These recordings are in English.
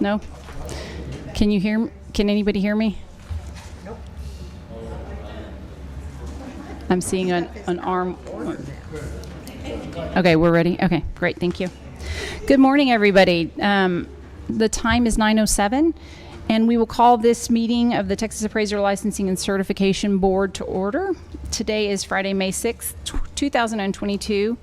No? Can you hear? Can anybody hear me? Nope. I'm seeing an arm. Okay, we're ready. Okay, great. Thank you. Good morning, everybody. The time is 9:07, and we will call this meeting of the Texas Appraiser Licensing and Certification Board to order. Today is Friday, May 6th, 2022,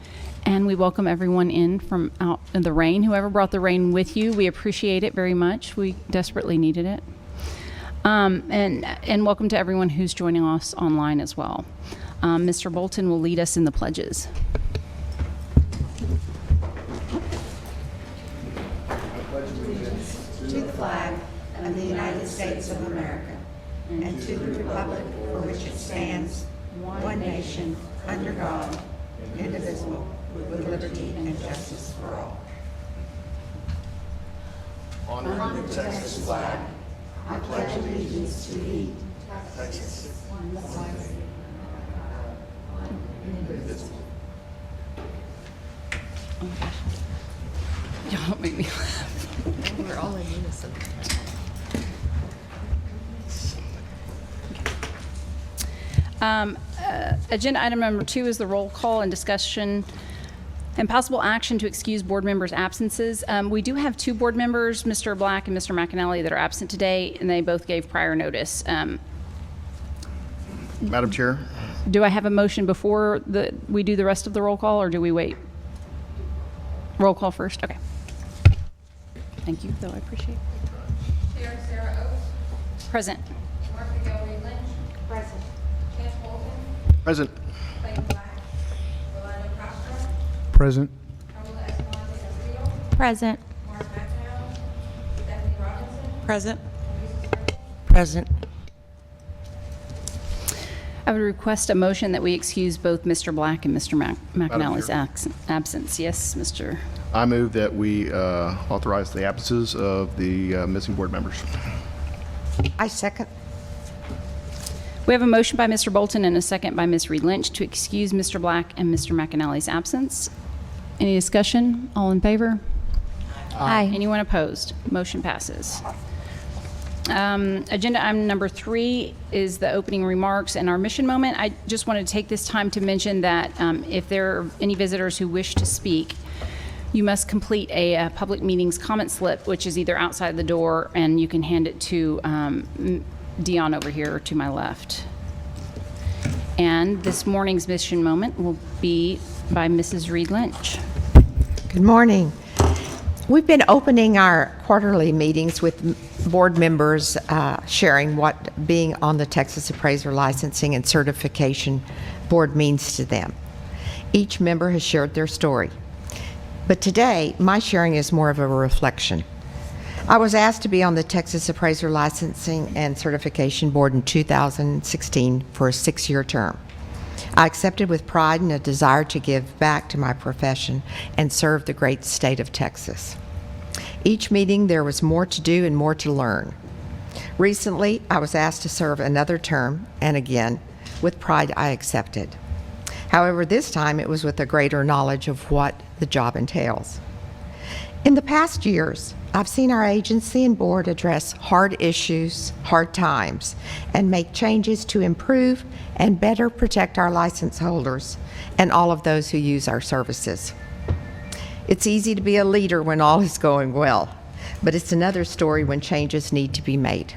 and we welcome everyone in from out in the rain. Whoever brought the rain with you, we appreciate it very much. We desperately needed it. And welcome to everyone who's joining us online as well. Mr. Bolton will lead us in the pledges. To the flag of the United States of America and to the republic for which it stands, one nation, under God, indivisible, with liberty and justice for all. Under the Texas flag, I pledge allegiance to thee, Texas, one flag, indivisible. Oh my gosh. Y'all don't make me laugh. We're all in unison. Agenda item number 2 is the roll call and discussion and possible action to excuse board members' absences. We do have 2 board members, Mr. Black and Mr. McAnally, that are absent today, and they both gave prior notice. Madam Chair, Do I have a motion before we do the rest of the roll call, or do we wait? Roll call first? Okay. Thank you, though, I appreciate it. Chair Sarah Oates. Present. Mark McGilvery Lynch. Present. Chance Bolton. present. Clayton Black. Rolando Castro. Present. Carla Escalante Castillo. Present. Mark McNally. Stephanie Robinson. Present. Lisa Sturgill. Present. I would request a motion that we excuse both Mr. Black and Mr. McAnally's Chair. absence. Yes, Mr. I move that we authorize the absences of the missing board members. I second. We have a motion by Mr. Bolton and a second by Ms. Reed Lynch to excuse Mr. Black and Mr. McAnally's absence. Any discussion? All in favor? Aye. Anyone opposed? Motion passes. Agenda item number 3 is the opening remarks and our mission moment. I just want to take this time to mention that if there are any visitors who wish to speak, you must complete a public meetings comment slip, which is either outside the door, and you can hand it to Dion over here to my left. And this morning's mission moment will be by Mrs. Reed Lynch. Good morning. We've been opening our quarterly meetings with board members sharing what being on the Texas Appraiser Licensing and Certification Board means to them. Each member has shared their story. But today, my sharing is more of a reflection. I was asked to be on the Texas Appraiser Licensing and Certification Board in 2016 for a 6-year term. I accepted with pride and a desire to give back to my profession and serve the great state of Texas. Each meeting, there was more to do and more to learn. Recently, I was asked to serve another term, and again, with pride, I accepted. However, this time it was with a greater knowledge of what the job entails. In the past years, I've seen our agency and board address hard issues, hard times, and make changes to improve and better protect our license holders and all of those who use our services. It's easy to be a leader when all is going well, but it's another story when changes need to be made.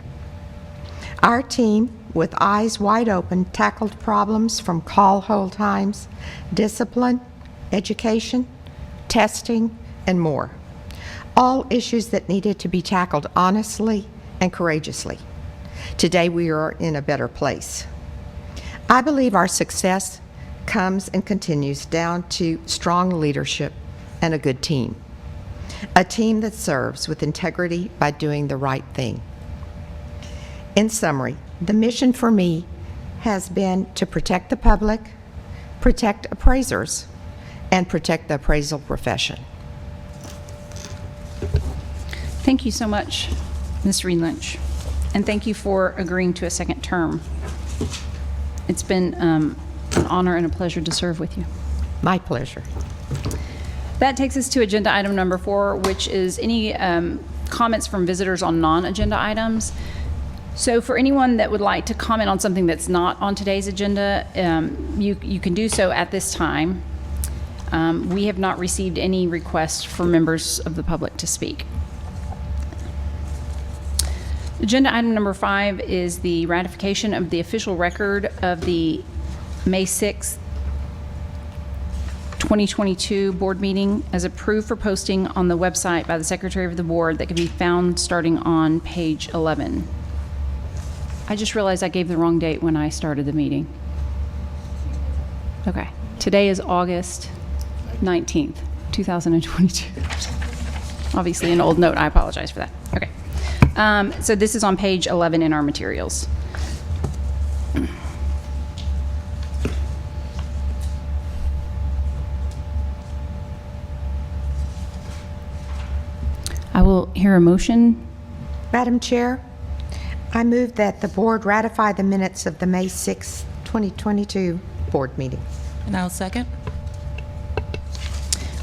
Our team, with eyes wide open, tackled problems from call hold times, discipline, education, testing, and more. All issues that needed to be tackled honestly and courageously. Today we are in a better place. I believe our success comes and continues down to strong leadership and a good team. A team that serves with integrity by doing the right thing. In summary, the mission for me has been to protect the public, protect appraisers, and protect the appraisal profession. Thank you so much, Ms. Reed Lynch, and thank you for agreeing to a second term. It's been an honor and a pleasure to serve with you. My pleasure. That takes us to agenda item number 4, which is any comments from visitors on non-agenda items. So for anyone that would like to comment on something that's not on today's agenda, you can do so at this time. We have not received any requests for members of the public to speak. Agenda item number 5 is the ratification of the official record of the May 6th, 2022 board meeting as approved for posting on the website by the Secretary of the Board that can be found starting on page 11. I just realized I gave the wrong date when I started the meeting. Okay. Today is August 19th, 2022. Obviously an old note. I apologize for that. Okay. So this is on page 11 in our materials. I will hear a motion. Madam Chair, I move that the board ratify the minutes of the May 6, 2022 board meeting. And I'll second.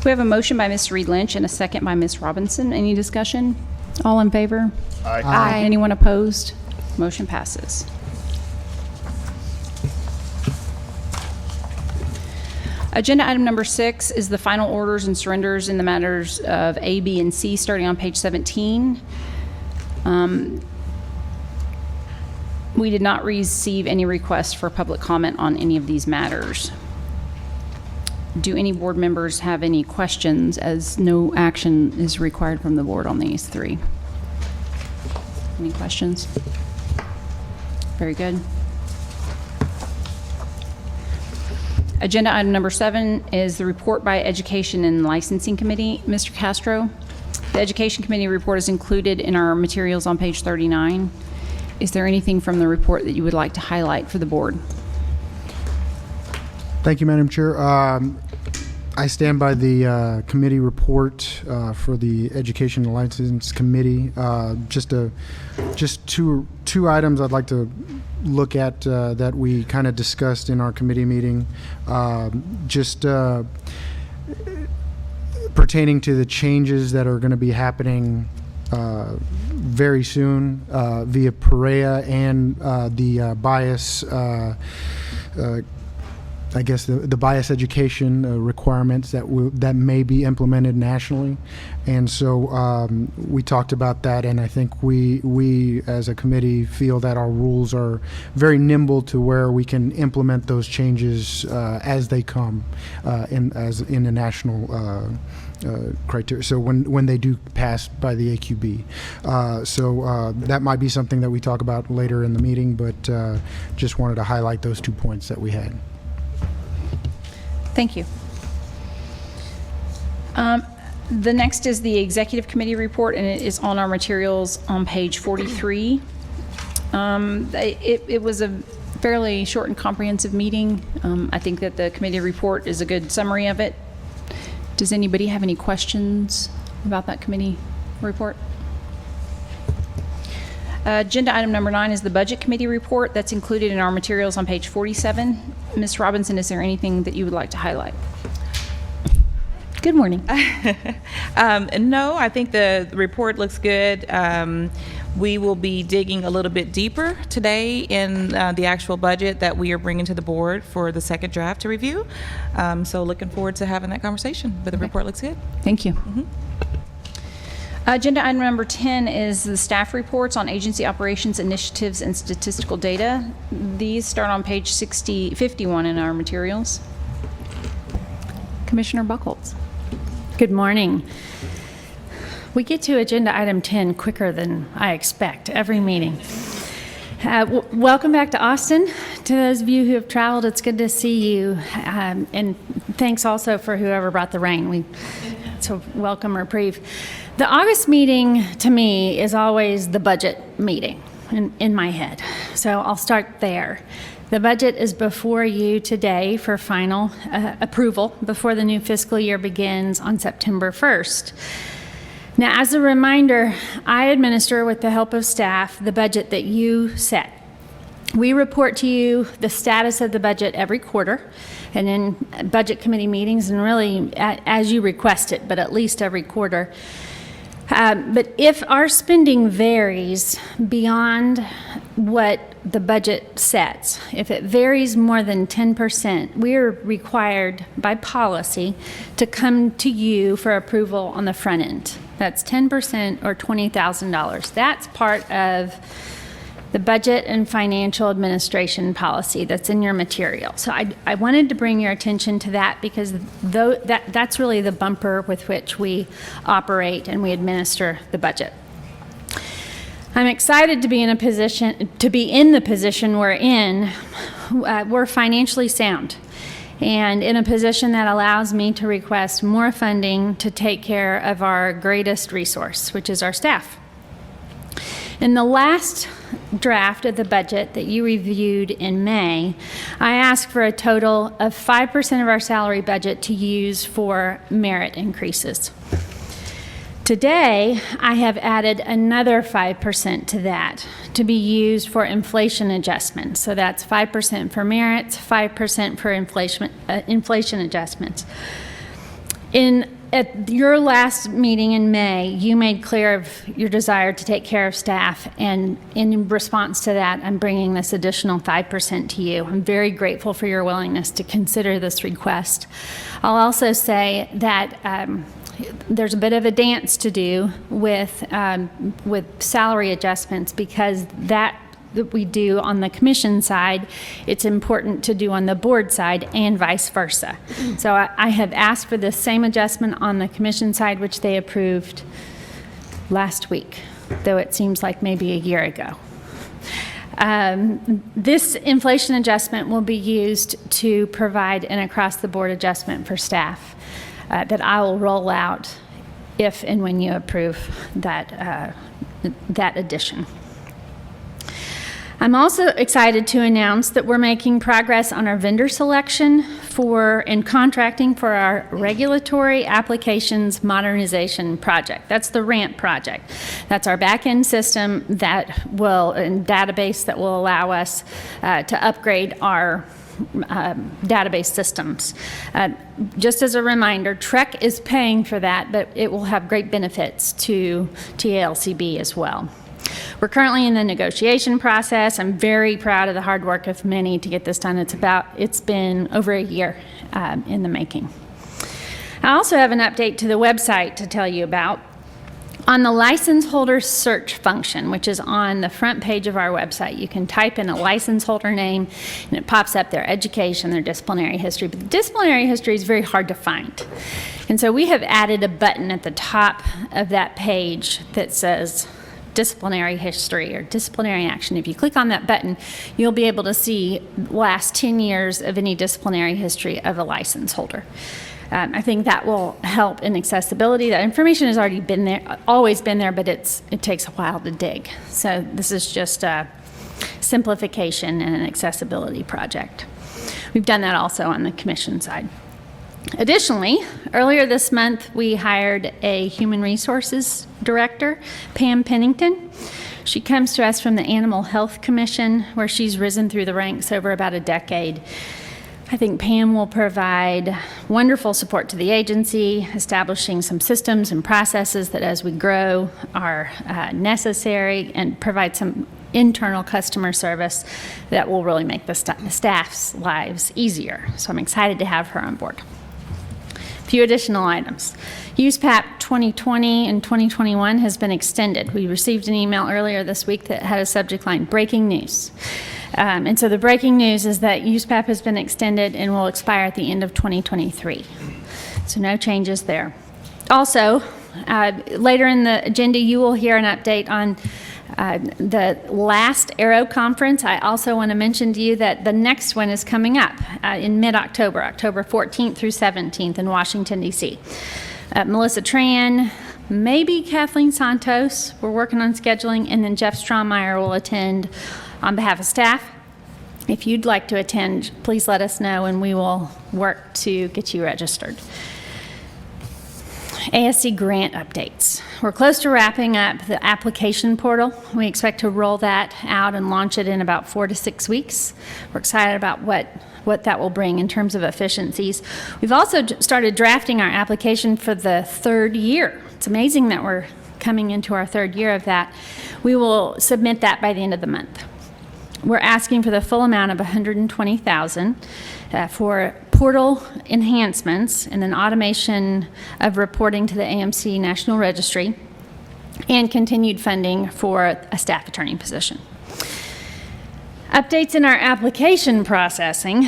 We have a motion by Ms. Reed Lynch and a second by Ms. Robinson. Any discussion? All in favor? Aye. Anyone opposed? Motion passes. Agenda item number 6 is the final orders and surrenders in the matters of A, B, and C, starting on page 17. We did not receive any requests for public comment on any of these matters. Do any board members have any questions, as no action is required from the board on these 3? Any questions? Very good. Agenda item number 7 is the report by Education and Licensing Committee. Mr. Castro, the Education Committee report is included in our materials on page 39. Is there anything from the report that you would like to highlight for the board? Thank you, Madam Chair. I stand by the committee report for the Education and License Committee. Just two items I'd like to look at that we kind of discussed in our committee meeting. Pertaining to the changes that are going to be happening very soon via Perea and the bias, I guess the bias education requirements that may be implemented nationally. And so we talked about that, and I think we as a committee feel that our rules are very nimble to where we can implement those changes as they come in the national criteria. So when they do pass by the Aqb. So that might be something that we talk about later in the meeting, but just wanted to highlight those 2 points that we had. Thank you. The next is the Executive Committee report, and it is on our materials on page 43. It was a fairly short and comprehensive meeting. I think that the committee report is a good summary of it. Does anybody have any questions about that committee report? Agenda item number 9 is the Budget Committee report that's included in our materials on page 47. Ms. Robinson, is there anything that you would like to highlight? Good morning. No, I think the report looks good. We will be digging a little bit deeper today in the actual budget that we are bringing to the board for the second draft to review. So looking forward to having that conversation, but the report looks good. Thank you. Agenda item number 10 is the staff reports on agency operations, initiatives, and statistical data. These start on page 51 in our materials. Commissioner Buckholz. Good morning. We get to agenda item 10 quicker than I expect every meeting. Welcome back to Austin. To those of you who have traveled, it's good to see you. And thanks also for whoever brought the rain. It's a welcome reprieve. The August meeting, to me, is always the budget meeting in my head. So I'll start there. The budget is before you today for final approval before the new fiscal year begins on September 1st. Now, as a reminder, I administer, with the help of staff, the budget that you set. We report to you the status of the budget every quarter and in budget committee meetings, and really as you request it, but at least every quarter. But if our spending varies beyond what the budget sets, if it varies more than 10%, we are required by policy to come to you for approval on the front end. That's 10% or $20,000. That's part of the budget and financial administration policy that's in your material. So I wanted to bring your attention to that because that's really the bumper with which we operate and we administer the budget. I'm excited to be in the position we're in. We're financially sound and in a position that allows me to request more funding to take care of our greatest resource, which is our staff. In the last draft of the budget that you reviewed in May, I asked for a total of 5% of our salary budget to use for merit increases. Today, I have added another 5% to that to be used for inflation adjustments. So that's 5% for merits, 5% for inflation adjustments. At your last meeting in May, you made clear of your desire to take care of staff, and in response to that, I'm bringing this additional 5% to you. I'm very grateful for your willingness to consider this request. I'll also say that there's a bit of a dance to do with salary adjustments because that we do on the commission side, it's important to do on the board side and vice versa. So I have asked for the same adjustment on the commission side, which they approved last week, though it seems like maybe a year ago. This inflation adjustment will be used to provide an across-the-board adjustment for staff that I will roll out if and when you approve that addition. I'm also excited to announce that we're making progress on our vendor selection and contracting for our regulatory applications modernization project. That's the RAMP project. That's our back-end system and database that will allow us to upgrade our database systems. Just as a reminder, TREC is paying for that, but it will have great benefits to TALCB as well. We're currently in the negotiation process. I'm very proud of the hard work of many to get this done. It's been over a year in the making. I also have an update to the website to tell you about. On the license holder search function, which is on the front page of our website, you can type in a license holder name and it pops up their education, their disciplinary history. But the disciplinary history is very hard to find. And so we have added a button at the top of that page that says disciplinary history or disciplinary action. If you click on that button, you'll be able to see the last 10 years of any disciplinary history of a license holder. I think that will help in accessibility. That information has already been there, always been there, but it takes a while to dig. So this is just a simplification and an accessibility project. We've done that also on the commission side. Additionally, earlier this month, we hired a human resources director, Pam Pennington. She comes to us from the Animal Health Commission, where she's risen through the ranks over about a decade. I think Pam will provide wonderful support to the agency, establishing some systems and processes that as we grow are necessary, and provide some internal customer service that will really make the staff's lives easier. So I'm excited to have her on board. A few additional items. USPAP 2020 and 2021 has been extended. We received an email earlier this week that had a subject line, breaking news. And so the breaking news is that USPAP has been extended and will expire at the end of 2023. So no changes there. Also, later in the agenda, you will hear an update on the last Aero conference. I also want to mention to you that the next one is coming up in mid-October, October 14th through 17th in Washington, D.C. Melissa Tran, maybe Kathleen Santos, we're working on scheduling, and then Jeff Strommeyer will attend on behalf of staff. If you'd like to attend, please let us know and we will work to get you registered. Ase Grant Updates. We're close to wrapping up the application portal. We expect to roll that out and launch it in about 4 to 6 weeks. We're excited about what that will bring in terms of efficiencies. We've also started drafting our application for the third year. It's amazing that we're coming into our third year of that. We will submit that by the end of the month. We're asking for the full amount of $120,000 for portal enhancements and an automation of reporting to the AMC National Registry, and continued funding for a staff attorney position. Updates in our application processing.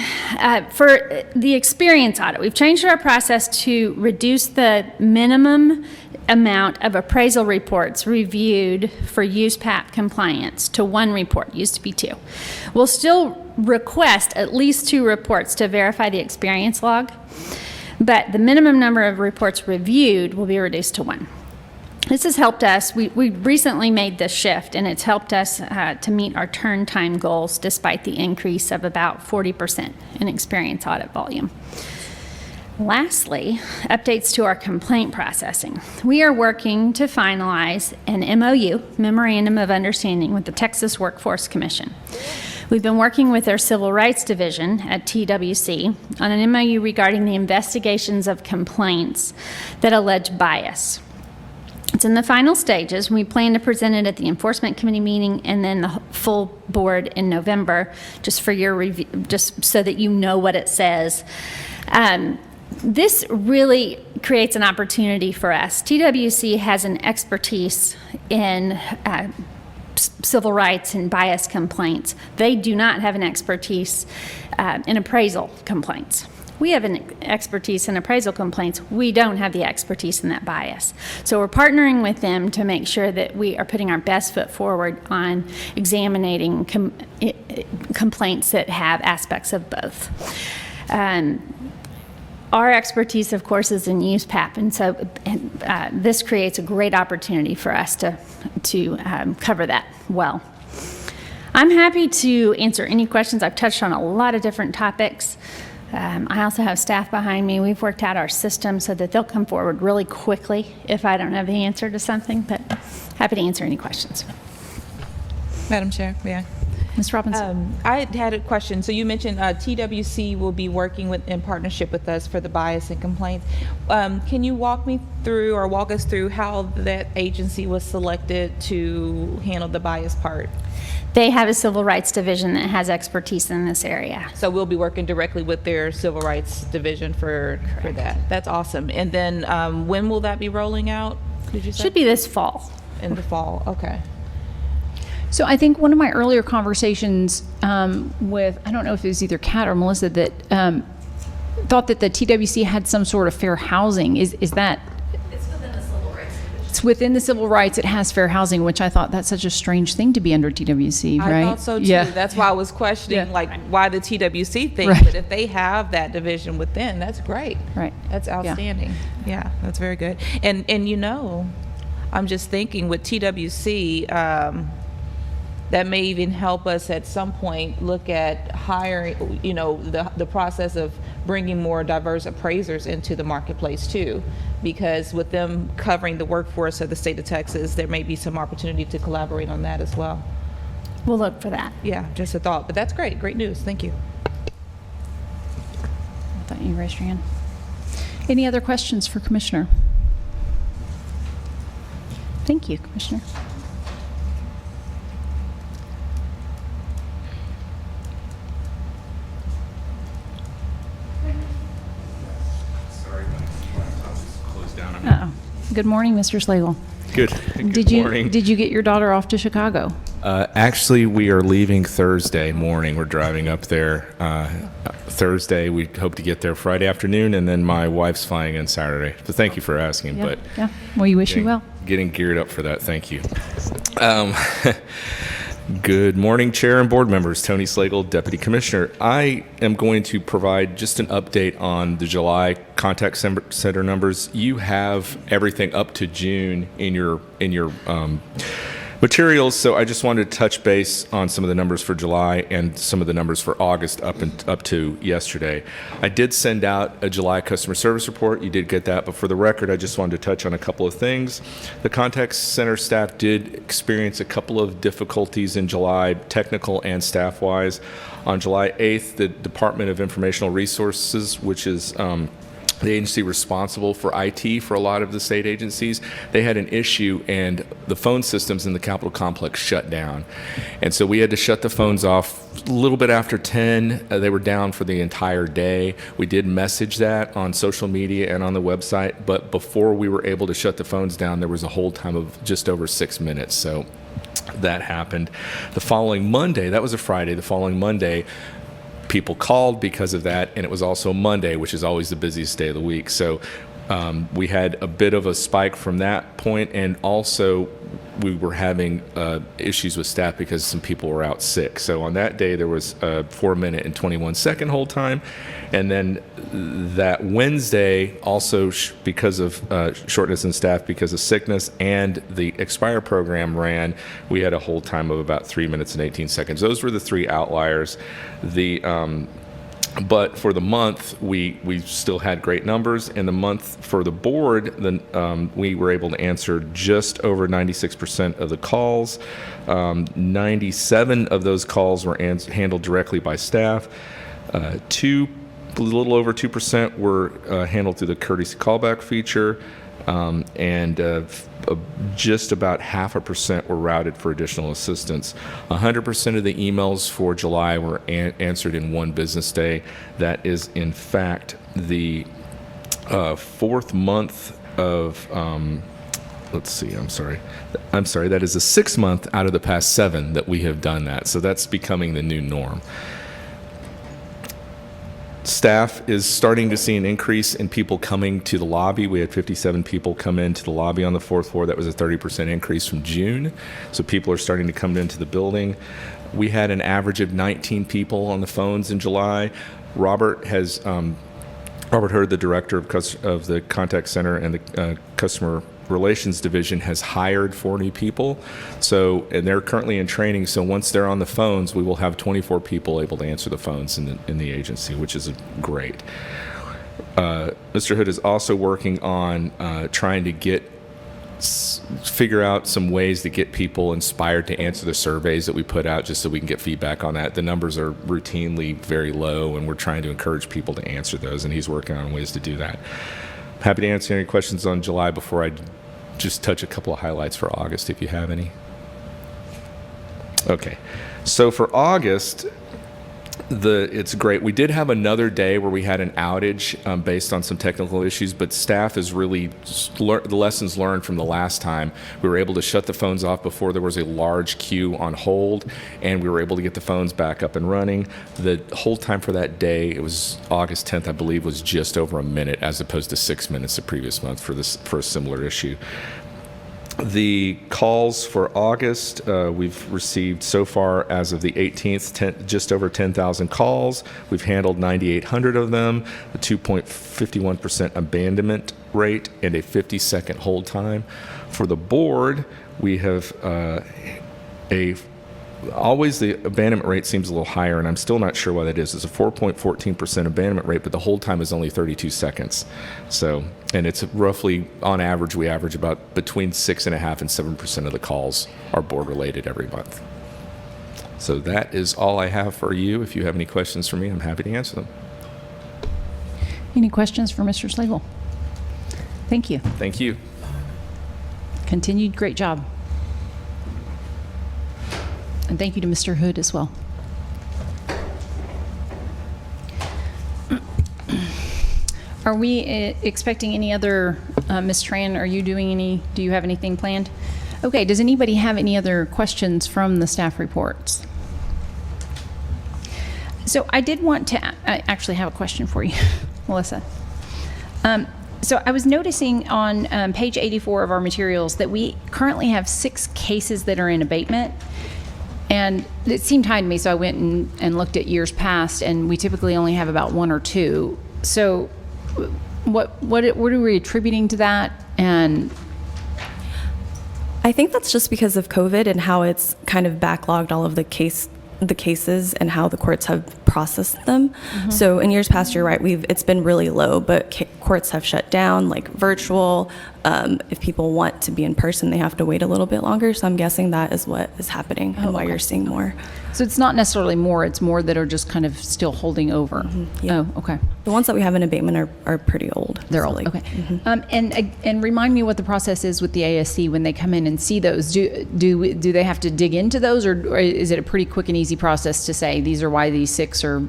For the experience audit, we've changed our process to reduce the minimum amount of appraisal reports reviewed for USPAP compliance to 1 report, used to be 2. We'll still request at least 2 reports to verify the experience log, but the minimum number of reports reviewed will be reduced to 1. This has helped us. We recently made this shift, and it's helped us to meet our turn time goals despite the increase of about 40% in experience audit volume. Lastly, updates to our complaint processing. We are working to finalize an MOU, Memorandum of Understanding, with the Texas Workforce Commission. We've been working with their Civil Rights Division at TWC on an MOU regarding the investigations of complaints that allege bias. It's in the final stages. We plan to present it at the Enforcement Committee meeting and then the full board in November, just for your review, just so that you know what it says. This really creates an opportunity for us. TWC has an expertise in civil rights and bias complaints. They do not have an expertise in appraisal complaints. We have an expertise in appraisal complaints. We don't have the expertise in that bias. So we're partnering with them to make sure that we are putting our best foot forward on examining complaints that have aspects of both. Our expertise, of course, is in USPAP, and so this creates a great opportunity for us to cover that well. I'm happy to answer any questions. I've touched on a lot of different topics. I also have staff behind me. We've worked out our system so that they'll come forward really quickly if I don't have the answer to something, but happy to answer any questions. Madam Chair, may I? Ms. Robinson. I had a question. So you mentioned TWC will be working in partnership with us for the bias and complaints. Can you walk us through how that agency was selected to handle the bias part? They have a civil rights division that has expertise in this area. So we'll be working directly with their civil rights division for that. That's awesome. And then when will that be rolling out, did you say? Should be this fall. In the fall, okay. So I think one of my earlier conversations with, I don't know if it was either Kat or Melissa, that thought that the TWC had some sort of fair housing. Is that? It's within the civil rights division. It's within the civil rights. It has fair housing, which I thought that's such a strange thing to be under TWC, right? I thought so too. Yeah. That's why I was questioning, why the TWC thing. Right. But if they have that division within, that's great. Right. That's outstanding. Yeah, that's very good. And I'm just thinking with TWC. That may even help us at some point look at hiring, the process of bringing more diverse appraisers into the marketplace too. Because with them covering the workforce of the state of Texas, there may be some opportunity to collaborate on that as well. We'll look for that. Yeah, just a thought. But that's great. Great news. Thank you. I thought you raised your hand. Any other questions for Commissioner? Thank you, Commissioner. Good morning, Mr. Slagle. Good. Good morning. Did you get your daughter off to Chicago? Actually, we are leaving Thursday morning. We're driving up there Thursday. We hope to get there Friday afternoon, and then my wife's flying in Saturday. So thank you for asking. Yeah, but yeah. Well, we wish you well. Getting geared up for that. Thank you. Good morning, Chair and board members. Tony Slagle, Deputy Commissioner. I am going to provide just an update on the July contact center numbers. You have everything up to June in your materials, so I just wanted to touch base on some of the numbers for July and some of the numbers for August up to yesterday. I did send out a July customer service report. You did get that, but for the record, I just wanted to touch on a couple of things. The contact center staff did experience a couple of difficulties in July, technical and staff-wise. On July 8th, the Department of Informational Resources, which is the agency responsible for IT for a lot of the state agencies, they had an issue and the phone systems in the Capitol complex shut down. And so we had to shut the phones off a little bit after 10. They were down for the entire day. We did message that on social media and on the website, but before we were able to shut the phones down, there was a hold time of just over 6 minutes. So that happened. The following Monday, that was a Friday, the following Monday, people called because of that, and it was also Monday, which is always the busiest day of the week. So we had a bit of a spike from that point, and also we were having issues with staff because some people were out sick. So on that day, there was a 4-minute and 21-second hold time. And then that Wednesday, also because of shortness in staff because of sickness and the Expire program ran, we had a hold time of about 3 minutes and 18 seconds. Those were the 3 outliers. But for the month, we still had great numbers. In the month for the board, we were able to answer just over 96% of the calls. 97 of those calls were handled directly by staff. A little over 2% were handled through the courtesy callback feature, and just about 0.5% were routed for additional assistance. 100% of the emails for July were answered in 1 business day. That is, in fact, the 4th month of, let's see, I'm sorry, that is the 6th month out of the past 7 that we have done that. So that's becoming the new norm. Staff is starting to see an increase in people coming to the lobby. We had 57 people come into the lobby on the 4th floor. That was a 30% increase from June. So people are starting to come into the building. We had an average of 19 people on the phones in July. Robert Hurd, the director of the contact center and the customer relations division, has hired 4 new people. So, and they're currently in training. So once they're on the phones, we will have 24 people able to answer the phones in the agency, which is great. Mr. Hood is also working on trying to figure out some ways to get people inspired to answer the surveys that we put out, just so we can get feedback on that. The numbers are routinely very low, and we're trying to encourage people to answer those, and he's working on ways to do that. Happy to answer any questions on July before I just touch a couple of highlights for August, if you have any. Okay, so for August, it's great. We did have another day where we had an outage based on some technical issues, but staff is really the lessons learned from the last time. We were able to shut the phones off before there was a large queue on hold, and we were able to get the phones back up and running. The hold time for that day, it was August 10th, I believe, was just over a minute, as opposed to 6 minutes the previous month for a similar issue. The calls for August, we've received so far as of the 18th, just over 10,000 calls. We've handled 9,800 of them, a 2.51% abandonment rate, and a 50-second hold time. For the board, we have always the abandonment rate seems a little higher, and I'm still not sure why that is. It's a 4.14% abandonment rate, but the hold time is only 32 seconds. So, and it's roughly, on average, we average about between 6.5% and 7% of the calls are board related every month. So that is all I have for you. If you have any questions for me, I'm happy to answer them. Any questions for Mr. Slagle? Thank you. Thank you. Continued great job. And thank you to Mr. Hood as well. Are we expecting any other, Ms. Tran, do you have anything planned? Okay, does anybody have any other questions from the staff reports? So I did want to actually have a question for you, Melissa. So I was noticing on page 84 of our materials that we currently have 6 cases that are in abatement. And it seemed high to me, so I went and looked at years past, and we typically only have about 1 or 2. So what are we attributing to that? And I think that's just because of COVID and how it's kind of backlogged all of the the cases and how the courts have processed them. So in years past, you're right, it's been really low, but courts have shut down, like virtual. If people want to be in person, they have to wait a little bit longer. So I'm guessing that is what is happening and why you're seeing more. So it's not necessarily more, it's more that are just kind of still holding over. Yeah. Oh, okay. The ones that we have in abatement are pretty old. They're So, old, like, okay. And remind me what the process is with the ASC when they come in and see those. Do they have to dig into those, or is it a pretty quick and easy process to say these are why these 6 are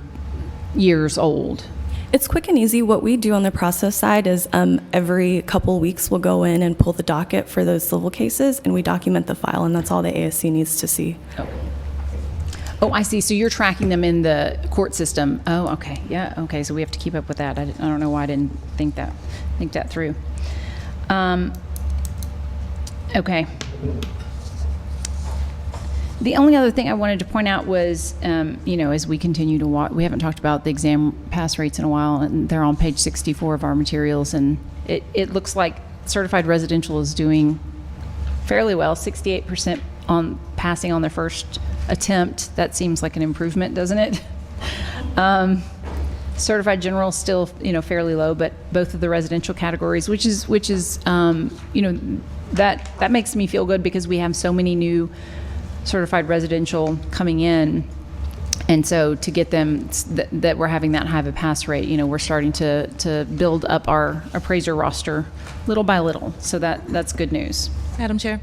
years old? It's quick and easy. What we do on the process side is every couple weeks we'll go in and pull the docket for those civil cases, and we document the file, and that's all the ASC needs to see. Oh, I see. So you're tracking them in the court system. Oh, okay. Yeah. Okay. So we have to keep up with that. I don't know why I didn't think that through. Okay. The only other thing I wanted to point out was, as we continue to watch, we haven't talked about the exam pass rates in a while, and they're on page 64 of our materials, and it looks like certified residential is doing fairly well, 68% on passing on their first attempt. That seems like an improvement, doesn't it? Certified general still, fairly low, but both of the residential categories, which is that makes me feel good because we have so many new certified residential coming in, and so to get them that we're having that high of a pass rate, we're starting to build up our appraiser roster little by little. So that's good news. Madam Chair,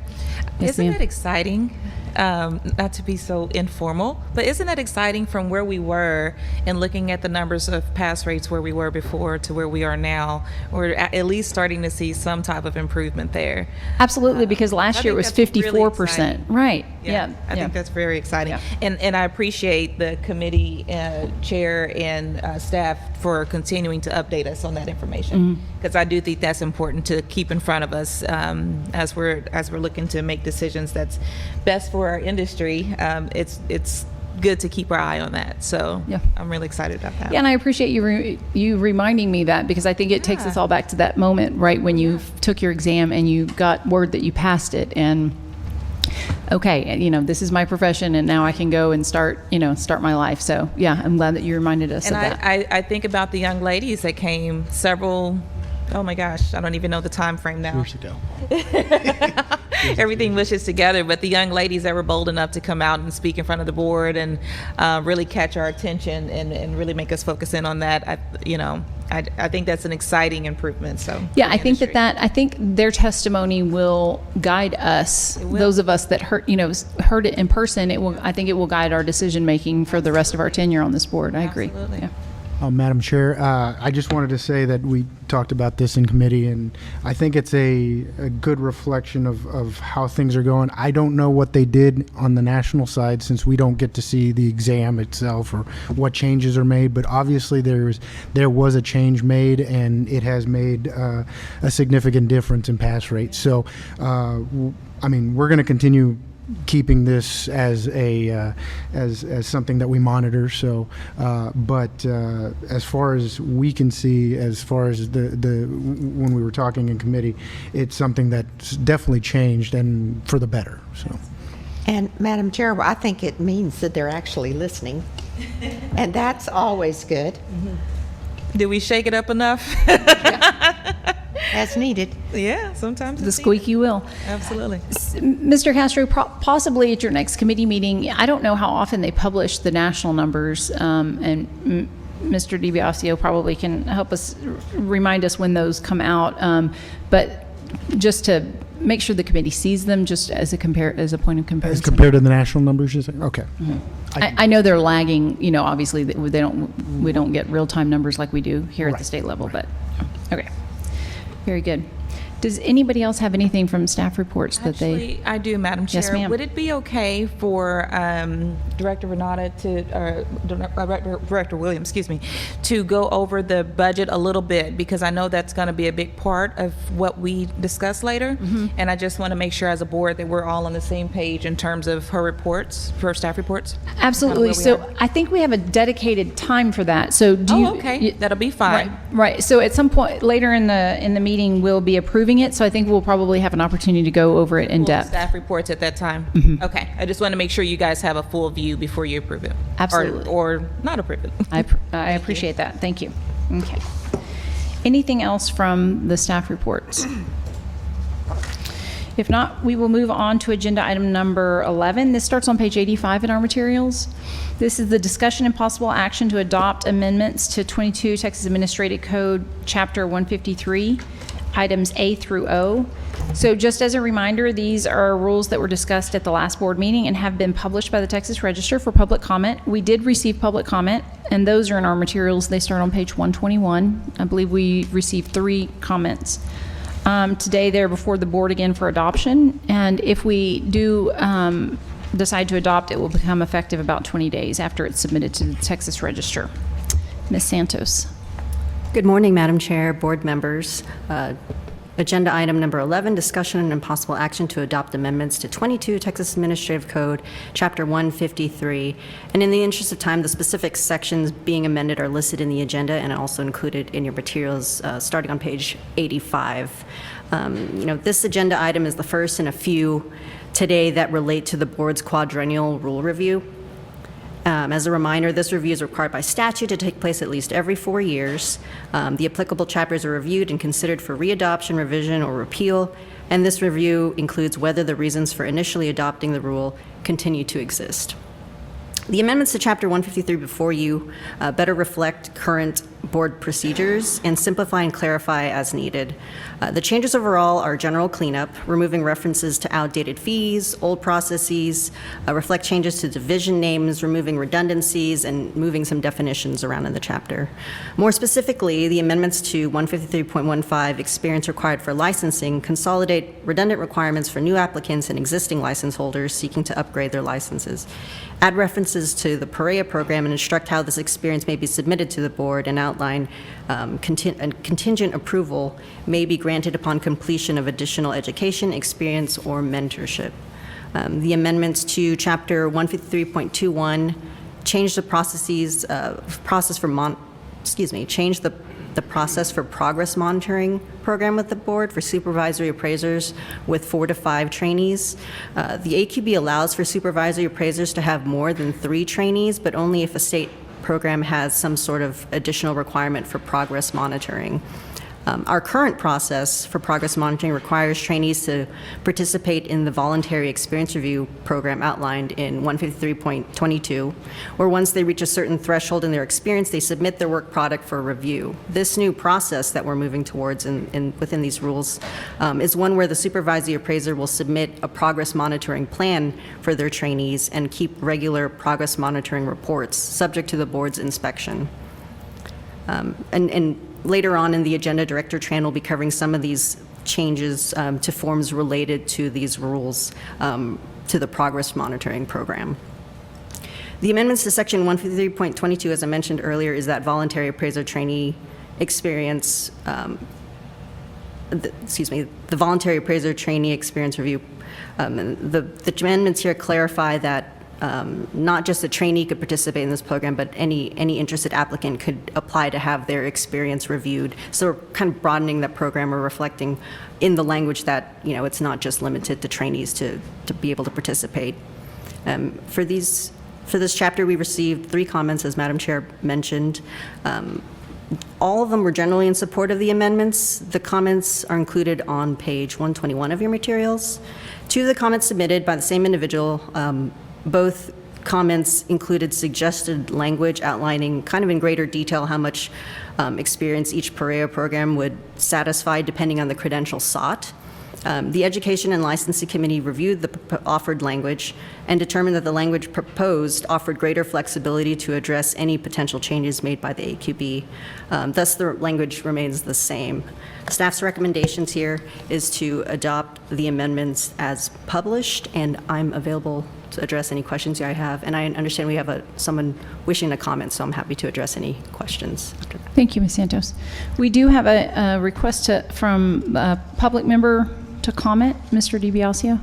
Yes, isn't ma'am. it exciting, not to be so informal, but isn't it exciting from where we were and looking at the numbers of pass rates where we were before to where we are now? We're at least starting to see some type of improvement there. Absolutely, because last I year it think was that's really 54%. exciting. Right. I think that's very exciting. Yeah. And I appreciate the committee chair and staff for continuing to update us on that information, because I do think that's important to keep in front of us as we're looking to make decisions that's best for our industry. It's good to keep our eye on that. So Yeah. I'm really excited about that. Yeah, and I appreciate you reminding me that, because I think it takes us all back to that moment, right, when you took your exam and you got word that you passed it, and okay, this is my profession, and now I can go and start my life. So yeah, I'm glad that you reminded us And of that. I think about the young ladies that came oh my gosh, I don't even know the time frame now. Years ago. Everything mushes together, but the young ladies that were bold enough to come out and speak in front of the board and really catch our attention and really make us focus in on that, I think that's an exciting improvement. So Yeah, I think I think their testimony will guide us, those of us that heard it in person. I think it will guide our decision making for the rest of our tenure on this board. I agree. Absolutely. Yeah. Madam Chair, I just wanted to say that we talked about this in committee, and I think it's a good reflection of how things are going. I don't know what they did on the national side, since we don't get to see the exam itself or what changes are made, but obviously there was a change made, and it has made a significant difference in pass rates. So, we're going to continue keeping this as as something that we monitor. So, but as far as we can see, as far as the when we were talking in committee, it's something that's definitely changed, and for the better. So. And Madam Chair, I think it means that they're actually listening, and that's always good. Did we shake it up enough? As needed. Yeah, sometimes The it's squeaky wheel. needed. Absolutely. Mr. Castro, possibly at your next committee meeting, I don't know how often they publish the national numbers, and Mr. DiBiasio probably can help us, remind us when those come out, but just to make sure the committee sees them, just as a point of comparison. As compared to the national numbers, you say? Okay. I know they're lagging, obviously we don't get real-time numbers like we do here at the state level, but, okay. Very good. Does anybody else have anything from staff reports that they? Actually, I do, Madam Chair. Yes, ma'am. Would it be okay for Director Renata Director Williams, to go over the budget a little bit, because I know that's going to be a big part of what we discuss later, and I just want to make sure as a board that we're all on the same page in terms of her staff reports. Absolutely. So I think we have a dedicated time for that. So Okay, that'll be fine. Right. So at some point later in the meeting, we'll be approving approving it, so I think we'll probably have an opportunity to go over it in Full depth. staff reports at that time? Okay, I just want to make sure you guys have a full view before you approve it. Absolutely. Or not approve it. I appreciate that. Thank you. Okay. Anything else from the staff reports? If not, we will move on to agenda item number 11. This starts on page 85 in our materials. This is the discussion and possible action to adopt amendments to 22 Texas Administrative Code, Chapter 153, items A through O. So just as a reminder, these are rules that were discussed at the last board meeting and have been published by the Texas Register for public comment. We did receive public comment, and those are in our materials. They start on page 121. I believe we received 3 comments. Today, they're before the board again for adoption, and if we do decide to adopt, it will become effective about 20 days after it's submitted to the Texas Register. Ms. Santos. Good morning, Madam Chair, board members. Agenda item number 11, discussion and possible action to adopt amendments to 22 Texas Administrative Code, Chapter 153. And in the interest of time, the specific sections being amended are listed in the agenda and also included in your materials, starting on page 85. This agenda item is the first in a few today that relate to the board's quadrennial rule review. As a reminder, this review is required by statute to take place at least every 4 years. The applicable chapters are reviewed and considered for readoption, revision, or repeal, and this review includes whether the reasons for initially adopting the rule continue to exist. The amendments to Chapter 153 before you better reflect current board procedures and simplify and clarify as needed. The changes overall are general cleanup, removing references to outdated fees, old processes, reflect changes to division names, removing redundancies, and moving some definitions around in the chapter. More specifically, the amendments to 153.15, experience required for licensing, consolidate redundant requirements for new applicants and existing license holders seeking to upgrade their licenses. Add references to the Perea program and instruct how this experience may be submitted to the board, and outline contingent approval may be granted upon completion of additional education, experience, or mentorship. The amendments to Chapter 153.21 change the process for progress monitoring program with the board for supervisory appraisers with 4 to 5 trainees. The Aqb allows for supervisory appraisers to have more than 3 trainees, but only if a state program has some sort of additional requirement for progress monitoring. Our current process for progress monitoring requires trainees to participate in the voluntary experience review program outlined in 153.22, where once they reach a certain threshold in their experience, they submit their work product for review. This new process that we're moving towards within these rules is one where the supervisory appraiser will submit a progress monitoring plan for their trainees and keep regular progress monitoring reports subject to the board's inspection. And later on in the agenda, Director Tran will be covering some of these changes to forms related to these rules to the progress monitoring program. The amendments to Section 153.22, as I mentioned earlier, is that voluntary appraiser trainee experience, the voluntary appraiser trainee experience review. The amendments here clarify that not just a trainee could participate in this program, but any interested applicant could apply to have their experience reviewed. So we're kind of broadening that program or reflecting in the language that, it's not just limited to trainees to be able to participate. For this chapter, we received 3 comments, as Madam Chair mentioned. All of them were generally in support of the amendments. The comments are included on page 121 of your materials. 2 of the comments submitted by the same individual, both comments included suggested language outlining kind of in greater detail how much experience each Perea program would satisfy depending on the credential sought. The Education and Licensing Committee reviewed the offered language and determined that the language proposed offered greater flexibility to address any potential changes made by the Aqb. Thus, the language remains the same. Staff's recommendations here is to adopt the amendments as published, and I'm available to address any questions you have. And I understand we have someone wishing to comment, so I'm happy to address any questions after that. Thank you, Ms. Santos. We do have a request from a public member to comment. Mr. DiBiasio.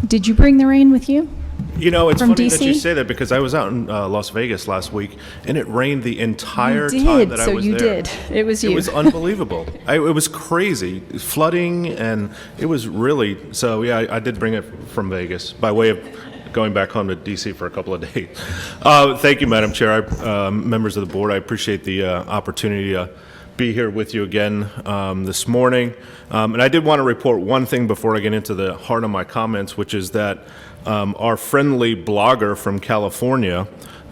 Did you bring the rain with you? You know, it's From funny that you DC? say that because I was out in Las Vegas last week, and it rained the entire You time did, that I so was you there. did. It was you. It was unbelievable. It was crazy, flooding, and it was really. So yeah, I did bring it from Vegas by way of going back home to DC for a couple of days. Thank you, Madam Chair, members of the board. I appreciate the opportunity to be here with you again this morning. And I did want to report one thing before I get into the heart of my comments, which is that our friendly blogger from California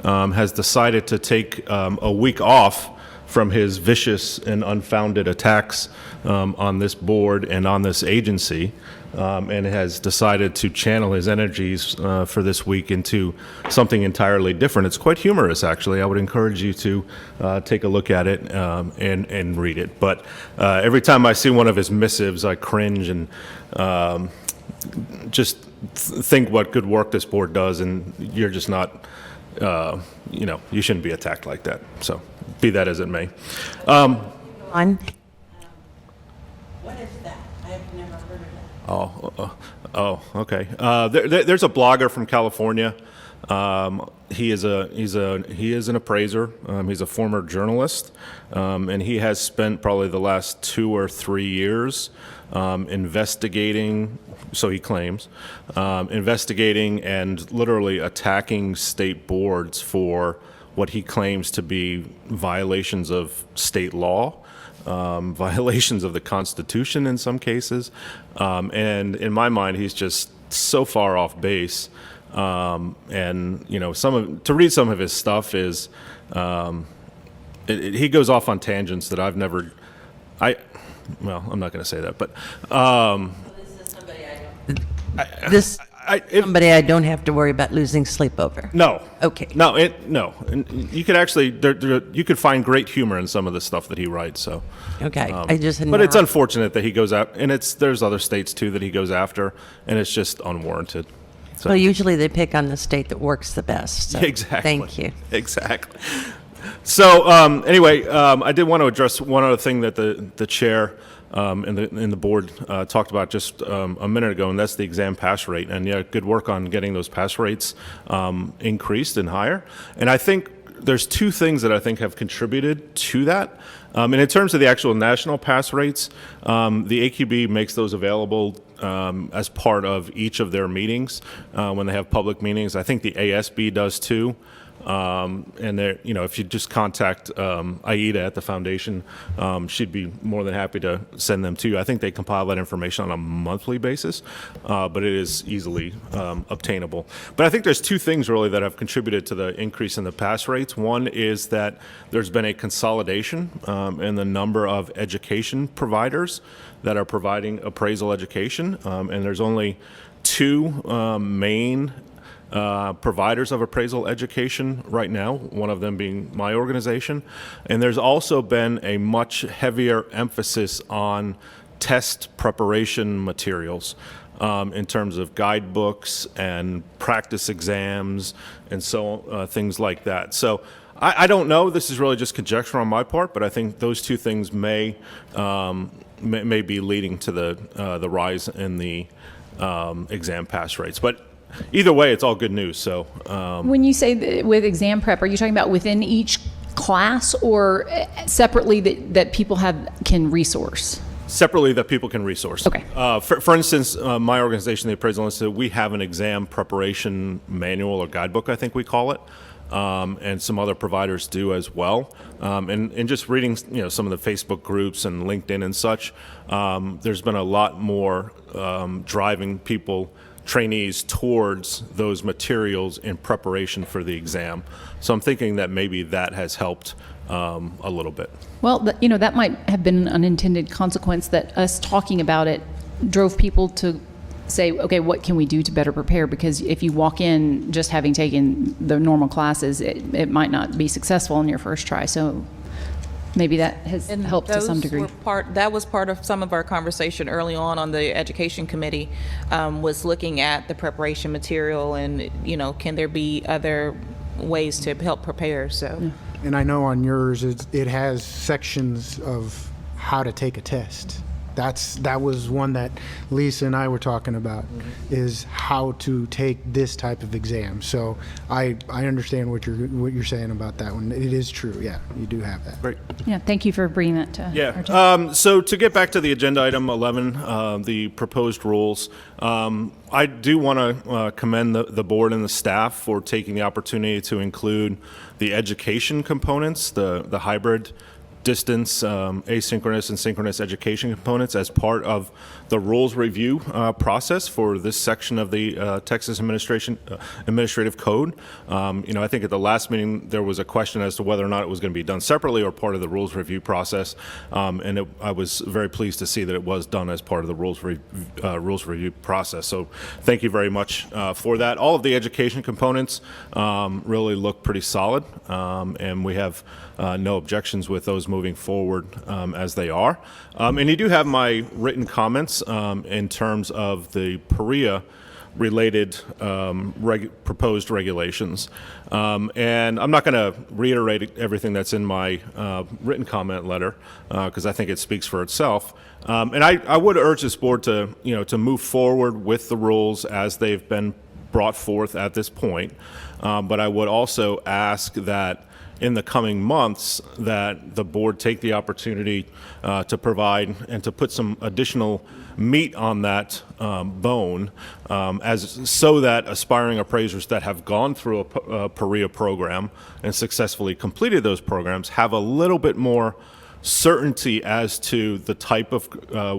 has decided to take a week off from his vicious and unfounded attacks on this board and on this agency, and has decided to channel his energies for this week into something entirely different. It's quite humorous, actually. I would encourage you to take a look at it and read it. But every time I see one of his missives, I cringe and just think what good work this board does, and you're just not, you shouldn't be attacked like that. So be that as it may. What is that? I've never heard of that. Okay. There's a blogger from California. He is an appraiser. He's a former journalist, and he has spent probably the last 2 or 3 years investigating. So he claims investigating and literally attacking state boards for what he claims to be violations of state law. Violations of the Constitution in some cases, and in my mind, he's just so far off base. And to read some of his stuff is, he goes off on tangents that I've never. I'm not going to say that, but Somebody I don't have to worry about losing sleep over. No. Okay. No. And you could actually you could find great humor in some of the stuff that he writes. So. Okay. But it's unfortunate that he goes out, and there's other states too that he goes after, and it's just unwarranted. So. Well, usually they pick on the state that works the best. So Exactly. Thank you. Exactly. So anyway, I did want to address one other thing that the chair and the board talked about just a minute ago, and that's the exam pass rate. And yeah, good work on getting those pass rates increased and higher. And I think there's 2 things that I think have contributed to that. And in terms of the actual national pass rates, the Aqb makes those available as part of each of their meetings when they have public meetings. I think the ASB does too. And if you just contact Aida at the foundation, she'd be more than happy to send them to you. I think they compile that information on a monthly basis, but it is easily obtainable. But I think there's 2 things really that have contributed to the increase in the pass rates. One is that there's been a consolidation in the number of education providers that are providing appraisal education, and there's only 2 main providers of appraisal education right now, one of them being my organization. And there's also been a much heavier emphasis on test preparation materials in terms of guidebooks and practice exams and so things like that. So I don't know, this is really just conjecture on my part, but I think those 2 things may be leading to the rise in the exam pass rates. But either way, it's all good news. So, When you say with exam prep, are you talking about within each class or separately that people can resource? Separately, that people can resource. Okay. For instance, my organization, the Appraisal Institute, we have an exam preparation manual or guidebook, I think we call it, and some other providers do as well. And just reading, some of the Facebook groups and LinkedIn and such, there's been a lot more driving trainees towards those materials in preparation for the exam. So I'm thinking that maybe that has helped a little bit. Well, that might have been an unintended consequence that us talking about it drove people to say, okay, what can we do to better prepare? Because if you walk in just having taken the normal classes, it might not be successful in your first try. So maybe that has helped to some degree. That was part of some of our conversation early on the education committee, was looking at the preparation material and, can there be other ways to help prepare, so. Yeah. And I know on yours, it has sections of how to take a test. That was one that Lisa and I were talking about, is how to take this type of exam. So I understand what you're saying about that one. It is true. Yeah, you do have that. Great. Yeah, thank you for bringing that to our Yeah. attention. So to get back to the agenda item 11, the proposed rules, I do want to commend the board and the staff for taking the opportunity to include the education components, the hybrid distance, asynchronous and synchronous education components as part of the rules review process for this section of the Texas Administrative Code. I think at the last meeting there was a question as to whether or not it was going to be done separately or part of the rules review process, and I was very pleased to see that it was done as part of the rules review process. So thank you very much for that. All of the education components really look pretty solid, and we have no objections with those moving forward as they are. And you do have my written comments in terms of the PREA related proposed regulations. And I'm not going to reiterate everything that's in my written comment letter because I think it speaks for itself. And I would urge this board to move forward with the rules as they've been brought forth at this point. But I would also ask that in the coming months that the board take the opportunity to provide and to put some additional meat on that bone so that aspiring appraisers that have gone through a PREA program and successfully completed those programs have a little bit more certainty as to the type of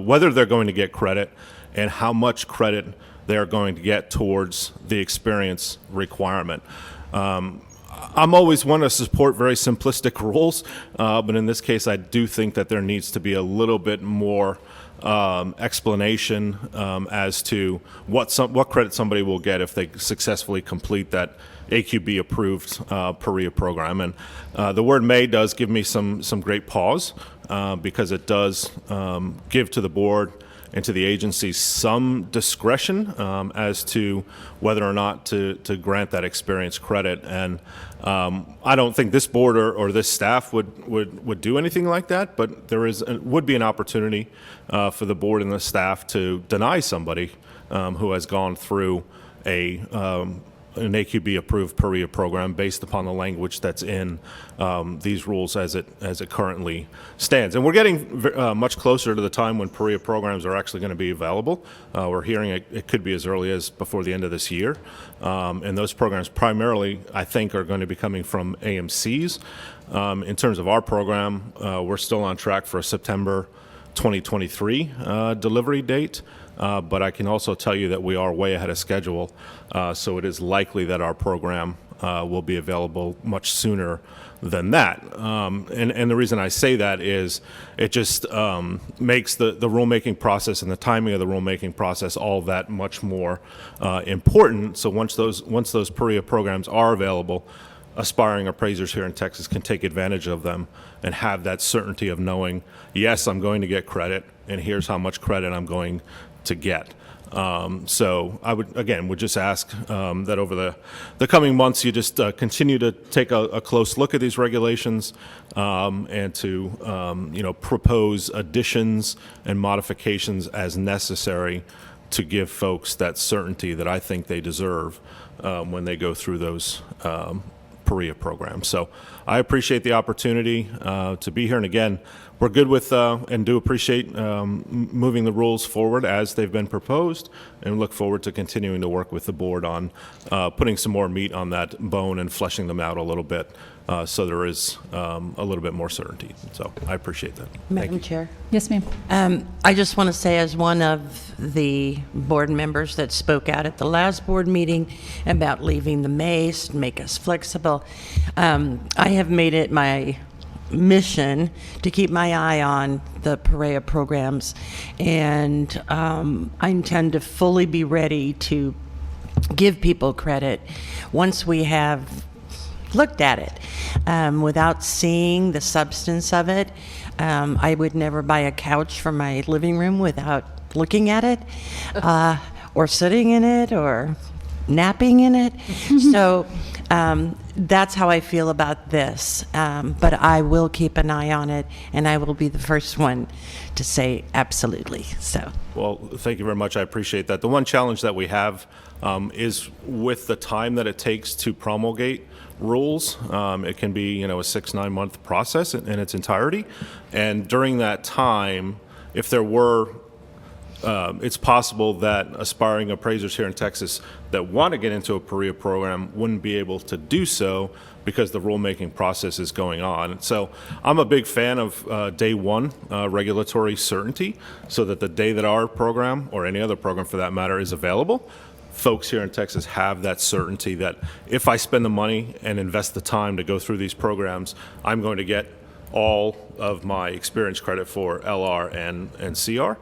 whether they're going to get credit and how much credit they're going to get towards the experience requirement. I'm always one to support very simplistic rules, but in this case, I do think that there needs to be a little bit more explanation as to what credit somebody will get if they successfully complete that Aqb approved PREA program. And the word may does give me some great pause because it does give to the board and to the agency some discretion as to whether or not to grant that experience credit. And I don't think this board or this staff would do anything like that, but there would be an opportunity for the board and the staff to deny somebody who has gone through an Aqb approved PREA program based upon the language that's in these rules as it currently stands. And we're getting much closer to the time when PREA programs are actually going to be available. We're hearing it could be as early as before the end of this year. And those programs primarily, I think, are going to be coming from AMCs. In terms of our program, we're still on track for a September 2023 delivery date. But I can also tell you that we are way ahead of schedule, so it is likely that our program will be available much sooner than that. And the reason I say that is it just makes the rulemaking process and the timing of the rulemaking process all that much more important. So once those PREA programs are available, aspiring appraisers here in Texas can take advantage of them and have that certainty of knowing, yes, I'm going to get credit, and here's how much credit I'm going to get. So I would just ask that over the coming months you just continue to take a close look at these regulations and to propose additions and modifications as necessary to give folks that certainty that I think they deserve when they go through those PREA programs. So I appreciate the opportunity to be here, and again, we're good with and do appreciate moving the rules forward as they've been proposed, and look forward to continuing to work with the board on putting some more meat on that bone and fleshing them out a little bit so there is a little bit more certainty. So I appreciate that. Madam Chair, Yes, ma'am. I just want to say, as one of the board members that spoke out at the last board meeting about leaving the MACE, make us flexible, I have made it my mission to keep my eye on the PREA programs, and I intend to fully be ready to give people credit once we have looked at it. Without seeing the substance of it, I would never buy a couch for my living room without looking at it, or sitting in it, or napping in it. So That's how I feel about this. But I will keep an eye on it, and I will be the first one to say absolutely. So. Well, thank you very much. I appreciate that. The one challenge that we have is with the time that it takes to promulgate rules. It can be, a 6-9 month process in its entirety. And during that time, if there were it's possible that aspiring appraisers here in Texas that want to get into a PREA program wouldn't be able to do so because the rulemaking process is going on. So I'm a big fan of day one regulatory certainty, so that the day that our program, or any other program for that matter, is available, folks here in Texas have that certainty that if I spend the money and invest the time to go through these programs, I'm going to get all of my experience credit for LR and CR.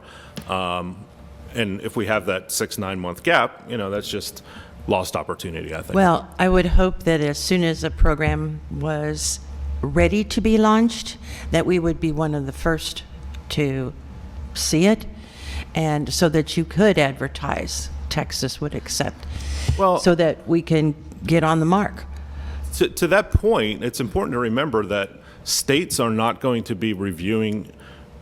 And if we have that 6-9 month gap, that's just lost opportunity, I think. Well, I would hope that as soon as a program was ready to be launched, that we would be one of the first to see it, and so that you could advertise Texas would accept, so that we can get on the mark. To that point, it's important to remember that states are not going to be reviewing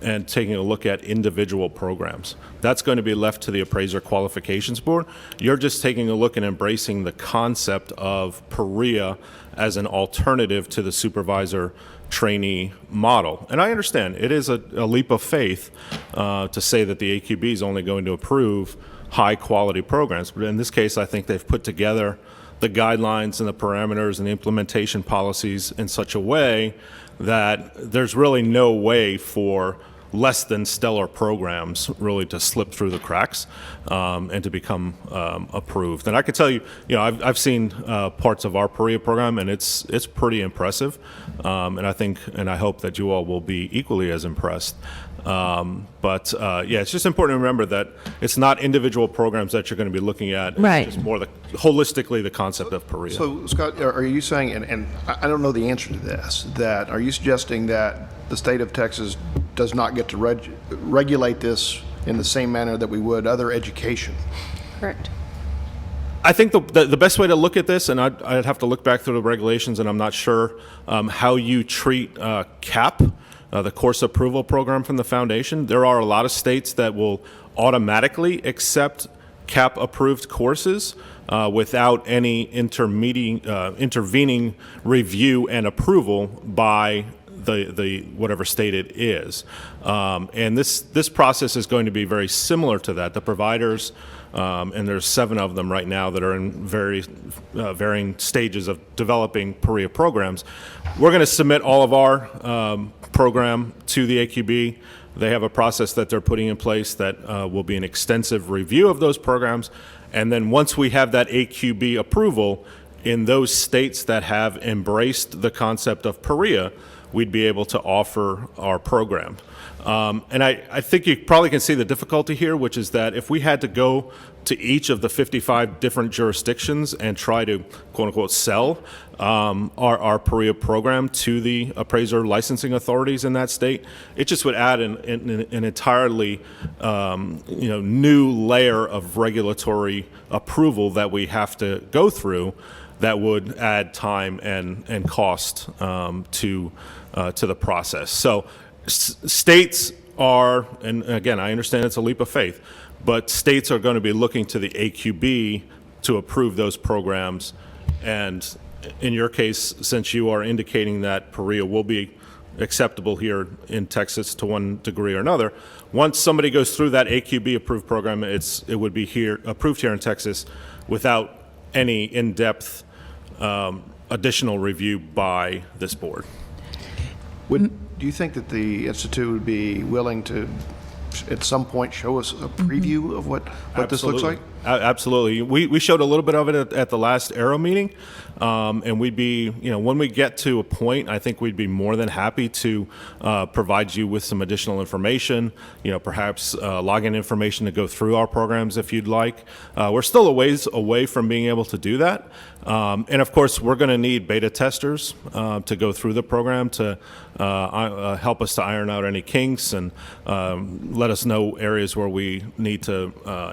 and taking a look at individual programs. That's going to be left to the Appraiser Qualifications Board. You're just taking a look and embracing the concept of PREA as an alternative to the supervisor trainee model. And I understand it is a leap of faith to say that the Aqb is only going to approve high quality programs. But in this case, I think they've put together the guidelines and the parameters and the implementation policies in such a way that there's really no way for less than stellar programs really to slip through the cracks and to become approved. And I can tell you, I've seen parts of our PREA program, and it's pretty impressive. And I hope that you all will be equally as impressed. But it's just important to remember that it's not individual programs that you're going to be looking at. Right. It's just more holistically the concept of PREA. So, Scott, are you saying, and I don't know the answer to this, that are you suggesting that the state of Texas does not get to regulate this in the same manner that we would other education? Correct. I think the best way to look at this, and I'd have to look back through the regulations, and I'm not sure how you treat CAP, the course approval program from the foundation. There are a lot of states that will automatically accept CAP approved courses without any intervening review and approval by the whatever state it is. And this process is going to be very similar to that. The providers, and there's 7 of them right now that are in varying stages of developing PREA programs. We're going to submit all of our program to the Aqb. They have a process that they're putting in place that will be an extensive review of those programs. And then once we have that Aqb approval in those states that have embraced the concept of PREA, we'd be able to offer our program. And I think you probably can see the difficulty here, which is that if we had to go to each of the 55 different jurisdictions and try to, quote unquote, sell our PREA program to the appraiser licensing authorities in that state, it just would add an entirely new layer of regulatory approval that we have to go through that would add time and cost to the process. So states are, and again, I understand it's a leap of faith, but states are going to be looking to the Aqb to approve those programs. And in your case, since you are indicating that PREA will be acceptable here in Texas to one degree or another, once somebody goes through that Aqb approved program, it would be approved here in Texas without any in-depth additional review by this board. Do you think that the Institute would be willing to, at some point, show us a preview of what this looks like? Absolutely. We showed a little bit of it at the last Aero meeting, and we'd be, when we get to a point, I think we'd be more than happy to provide you with some additional information, perhaps login information to go through our programs if you'd like. We're still a ways away from being able to do that. And of course, we're going to need beta testers to go through the program to help us to iron out any kinks and let us know areas where we need to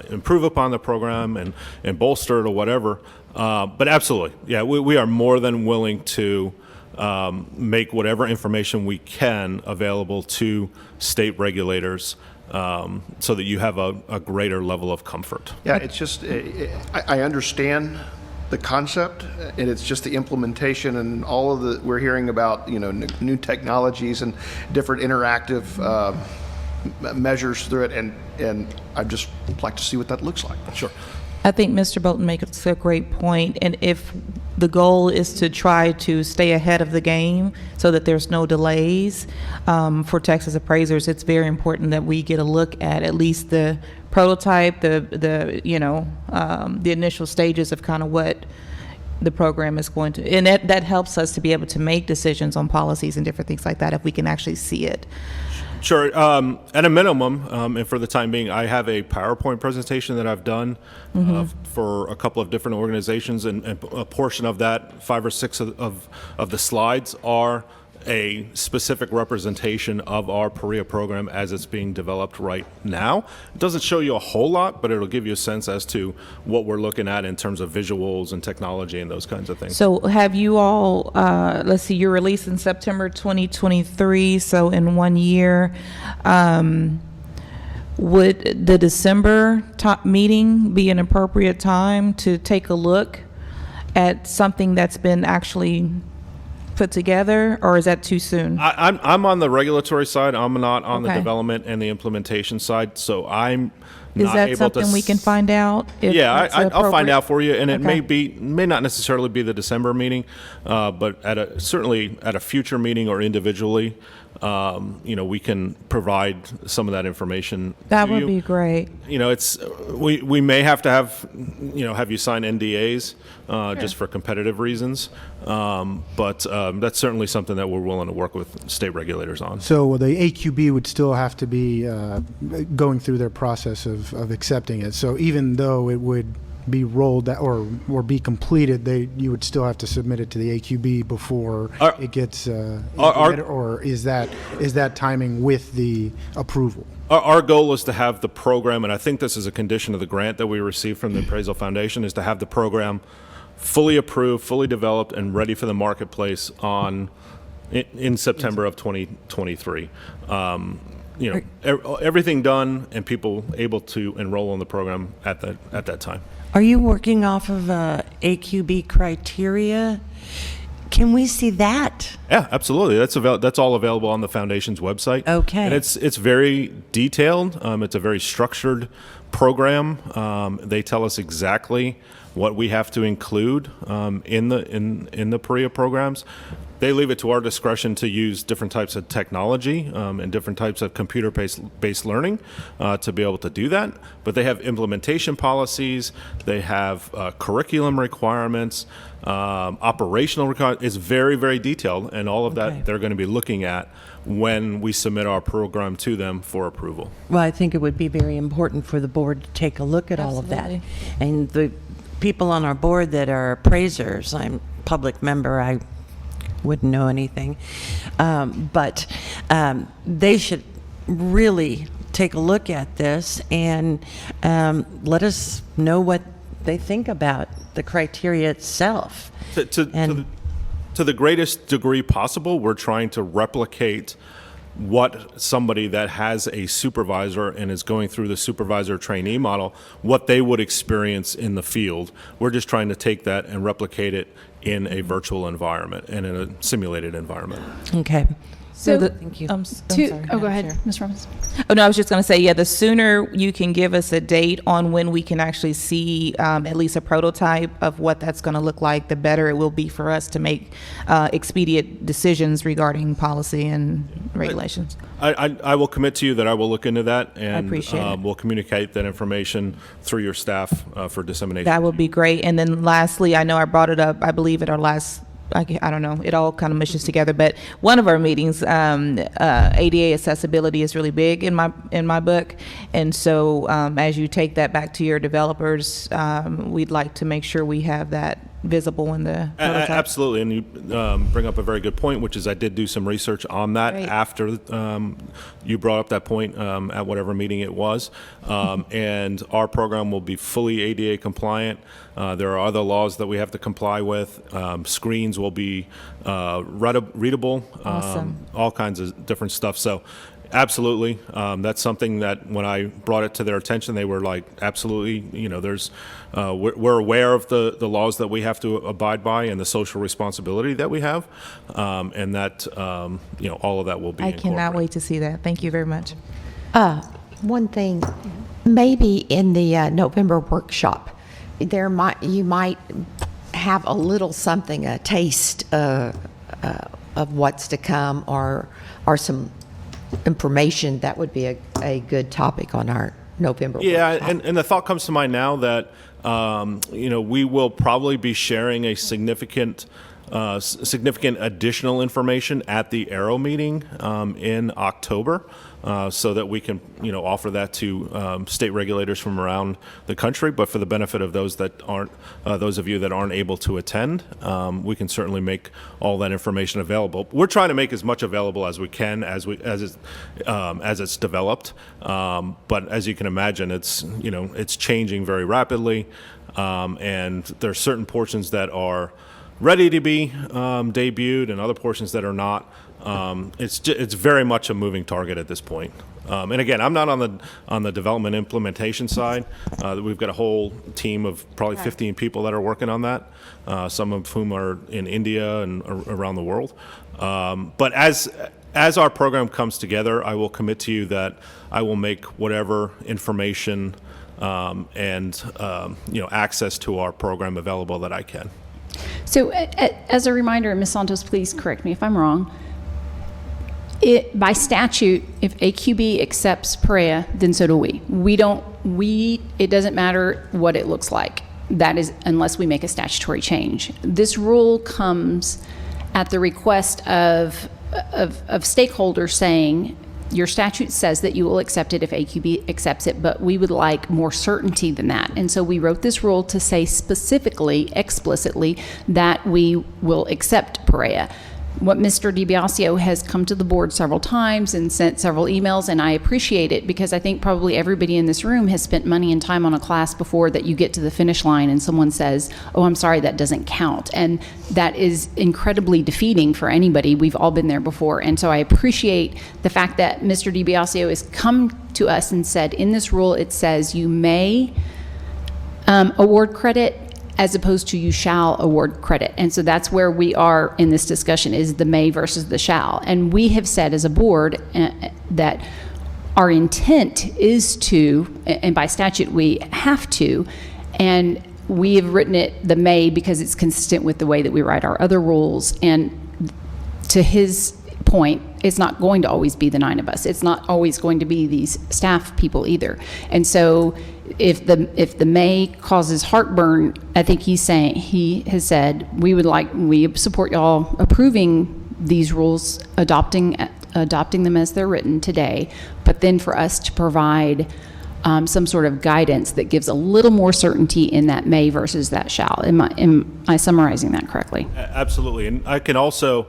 improve upon the program and bolster it or whatever. But absolutely, yeah, we are more than willing to make whatever information we can available to state regulators so that you have a greater level of comfort. Yeah, it's just, I understand the concept, and it's just the implementation and all of the, we're hearing about, new technologies and different interactive measures through it, and I'd just like to see what that looks like. Sure. I think Mr. Bolton makes a great point, and if the goal is to try to stay ahead of the game so that there's no delays for Texas appraisers, it's very important that we get a look at least the prototype, the initial stages of kind of what the program is going to, and that helps us to be able to make decisions on policies and different things like that if we can actually see it. Sure. At a minimum, and for the time being, I have a PowerPoint presentation that I've done for a couple of different organizations, and a portion of that, 5 or 6 of the slides, are a specific representation of our PREA program as it's being developed right now. It doesn't show you a whole lot, but it'll give you a sense as to what we're looking at in terms of visuals and technology and those kinds of things. So have you all, let's see, you're released in September 2023, so in 1 year. Would the December meeting be an appropriate time to take a look at something that's been actually put together, or is that too soon? I'm on the regulatory side. I'm not on the Okay. development and the implementation side, so I'm Is not that able something to we can find out? If Yeah, that's I'll find appropriate? out for you, and it Okay. may not necessarily be the December meeting, but certainly at a future meeting or individually, we can provide some of that information. That to would you. be great. We may have to have you sign NDAs just for competitive reasons, but that's certainly something that we're willing to work with state regulators on. So the AQB would still have to be going through their process of accepting it. So even though it would be rolled out or be completed, you would still have to submit it to the AQB before it gets implemented, or is that timing with the approval? Our goal is to have the program, and I think this is a condition of the grant that we received from the Appraisal Foundation, is to have the program fully approved, fully developed, and ready for the marketplace in September of 2023. Everything done and people able to enroll in the program at that time. Are you working off of Aqb Criteria? Can we see that? Yeah, absolutely. That's all available on the foundation's website. Okay. And it's very detailed. It's a very structured program. They tell us exactly what we have to include in the PREA programs. They leave it to our discretion to use different types of technology and different types of computer-based learning to be able to do that. But they have implementation policies. They have curriculum requirements, operational requirements. It's very, very detailed, and all of that they're going to be looking at when we submit our program to them for approval. Well, I think it would be very important for the board to take a look at all of that. Absolutely. And the people on our board that are appraisers, I'm a public member, I wouldn't know anything, but they should really take a look at this and let us know what they think about the criteria itself. To the greatest degree possible, we're trying to replicate what somebody that has a supervisor and is going through the supervisor trainee model, what they would experience in the field. We're just trying to take that and replicate it in a virtual environment and in a simulated environment. Okay. So, Thank you. I'm go sorry, ahead, Chair. Ms. Robbins. Oh, no, I was just going to say, yeah, the sooner you can give us a date on when we can actually see at least a prototype of what that's going to look like, the better it will be for us to make expedient decisions regarding policy and regulations. I will commit to you that I will look into that, and appreciate it. we'll communicate that information through your staff for dissemination. That would be great. And then lastly, I know I brought it up, I believe, at our last, I don't know, it all kind of mushes together, but one of our meetings, ADA accessibility is really big in my book. And so as you take that back to your developers, we'd like to make sure we have that visible in the prototype? Absolutely, and you bring up a very good point, which is I did do some research on that Great. after you brought up that point at whatever meeting it was, and our program will be fully ADA compliant. There are other laws that we have to comply with. Screens will be readable, Awesome. all kinds of different stuff. So absolutely, that's something that when I brought it to their attention, they were like, absolutely, there's we're aware of the laws that we have to abide by and the social responsibility that we have, and that all of that will be I cannot incorporated. wait to see that. Thank you very much. One thing, maybe in the November workshop, you might have a little something, a taste of what's to come, or some information that would be a good topic on our November workshop. and the thought comes to mind now that we will probably be sharing a significant additional information at the Aero meeting in October, so that we can offer that to state regulators from around the country. But for the benefit of those that aren't, those of you that aren't able to attend, we can certainly make all that information available. We're trying to make as much available as we can as it's developed. But as you can imagine, it's changing very rapidly, and there are certain portions that are ready to be debuted and other portions that are not. It's very much a moving target at this point. And again, I'm not on the development implementation side. We've got a whole team of probably 15 people that are working on that, some of whom are in India and around the world. But as our program comes together, I will commit to you that I will make whatever information and access to our program available that I can. So as a reminder, Ms. Santos, please correct me if I'm wrong. By statute, if AQB accepts PREA, then so do we. It doesn't matter what it looks like. That is, unless we make a statutory change. This rule comes at the request of stakeholders saying, your statute says that you will accept it if AQB accepts it, but we would like more certainty than that. And so we wrote this rule to say specifically, explicitly, that we will accept PREA. What Mr. DiBiasio has come to the board several times and sent several emails, and I appreciate it because I think probably everybody in this room has spent money and time on a class before that you get to the finish line and someone says, oh, I'm sorry, that doesn't count. And that is incredibly defeating for anybody. We've all been there before. And so I appreciate the fact that Mr. DiBiasio has come to us and said, in this rule, it says you may award credit as opposed to you shall award credit. And so that's where we are in this discussion, is the may versus the shall. And we have said as a board that our intent is to, and by statute we have to, and we have written it the may because it's consistent with the way that we write our other rules. And to his point, it's not going to always be the 9 of us. It's not always going to be these staff people either. And so if the may causes heartburn, I think he has said we support y'all approving these rules, adopting them as they're written today, but then for us to provide some sort of guidance that gives a little more certainty in that may versus that shall. Am I summarizing that correctly? Absolutely, and I can also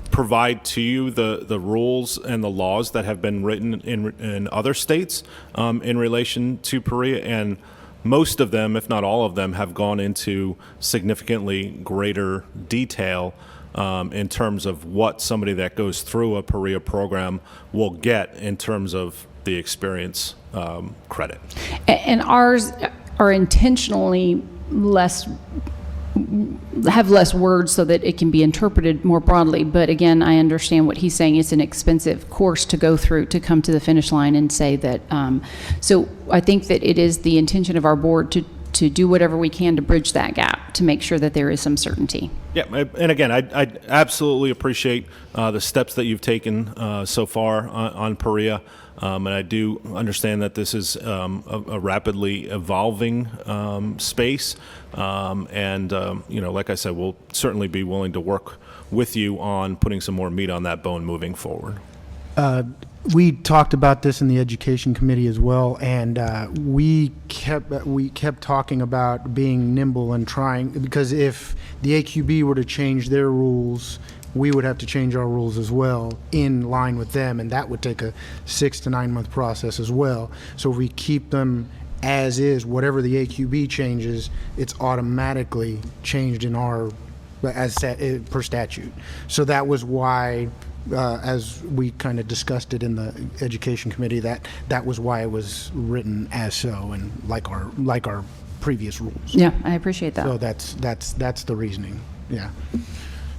provide to you the rules and the laws that have been written in other states in relation to PREA, and most of them, if not all of them, have gone into significantly greater detail in terms of what somebody that goes through a PREA program will get in terms of the experience credit. And ours are intentionally have less words so that it can be interpreted more broadly. But again, I understand what he's saying. It's an expensive course to go through to come to the finish line and say that. So I think that it is the intention of our board to do whatever we can to bridge that gap to make sure that there is some certainty. Yeah, and again, I absolutely appreciate the steps that you've taken so far on PREA. And I do understand that this is a rapidly evolving space. And like I said, we'll certainly be willing to work with you on putting some more meat on that bone moving forward. We talked about this in the education committee as well, and we kept talking about being nimble and trying, because if the AQB were to change their rules, we would have to change our rules as well in line with them, and that would take a 6 to 9 month process as well. So if we keep them as is, whatever the AQB changes, it's automatically changed in our per statute. So that was why, as we kind of discussed it in the education committee, that was why it was written as so, and like our previous rules. Yeah, I appreciate that. So that's the reasoning. Yeah.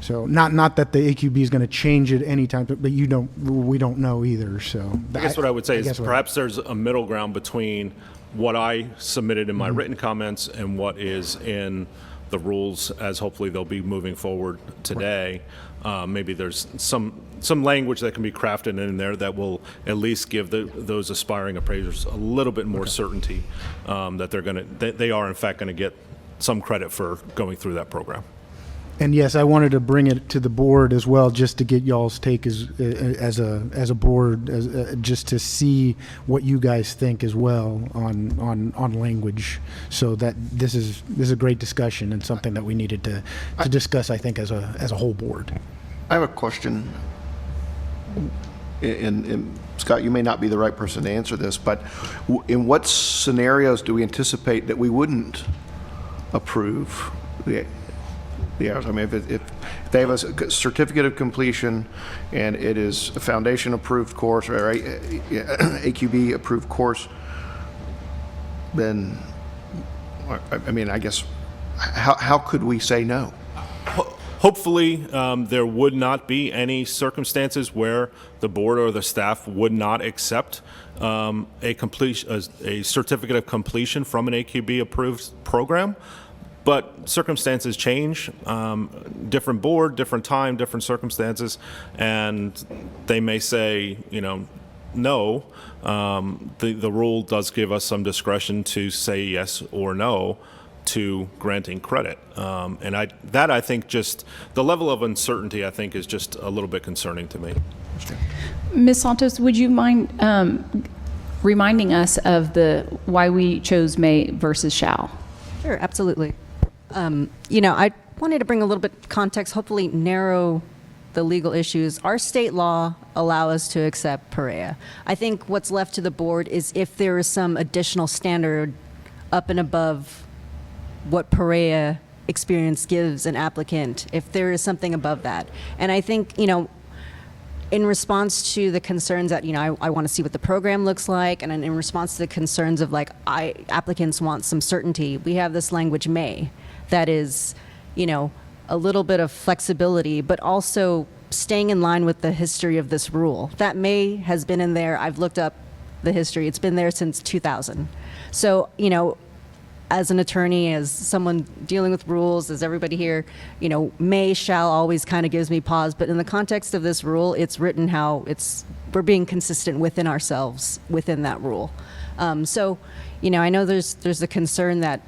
So not that the AQB is going to change it anytime, but we don't know either. So I guess what I would say is perhaps there's a middle ground between what I submitted in my written comments and what is in the rules, as hopefully they'll be moving forward today. Maybe there's some language that can be crafted in there that will at least give those aspiring appraisers a little bit more certainty that they are in fact going to get some credit for going through that program. And yes, I wanted to bring it to the board as well, just to get y'all's take as a board, just to see what you guys think as well on language. So that this is a great discussion and something that we needed to discuss, I think, as a whole board. I have a question. And Scott, you may not be the right person to answer this, but in what scenarios do we anticipate that we wouldn't approve the hours? I mean, if they have a certificate of completion and it is a foundation approved course or AQB approved course, then, I mean, I guess, how could we say no? Hopefully, there would not be any circumstances where the board or the staff would not accept a certificate of completion from an AQB approved program. But circumstances change, different board, different time, different circumstances, and they may say, no. The rule does give us some discretion to say yes or no to granting credit. And I think just the level of uncertainty, I think, is just a little bit concerning to me. Ms. Santos, would you mind reminding us of why we chose may versus shall? Sure, absolutely. I wanted to bring a little bit of context, hopefully narrow the legal issues. Our state law allow us to accept PAREA. I think what's left to the board is if there is some additional standard up and above what PAREA experience gives an applicant, if there is something above that. And I think, in response to the concerns that, I want to see what the program looks like, and in response to the concerns of applicants want some certainty, we have this language may that is, a little bit of flexibility, but also staying in line with the history of this rule. That may has been in there. I've looked up the history. It's been there since 2000. So, as an attorney, as someone dealing with rules, as everybody here, may, shall always kind of gives me pause. But in the context of this rule, it's written how we're being consistent within ourselves within that rule. So, I know there's a concern that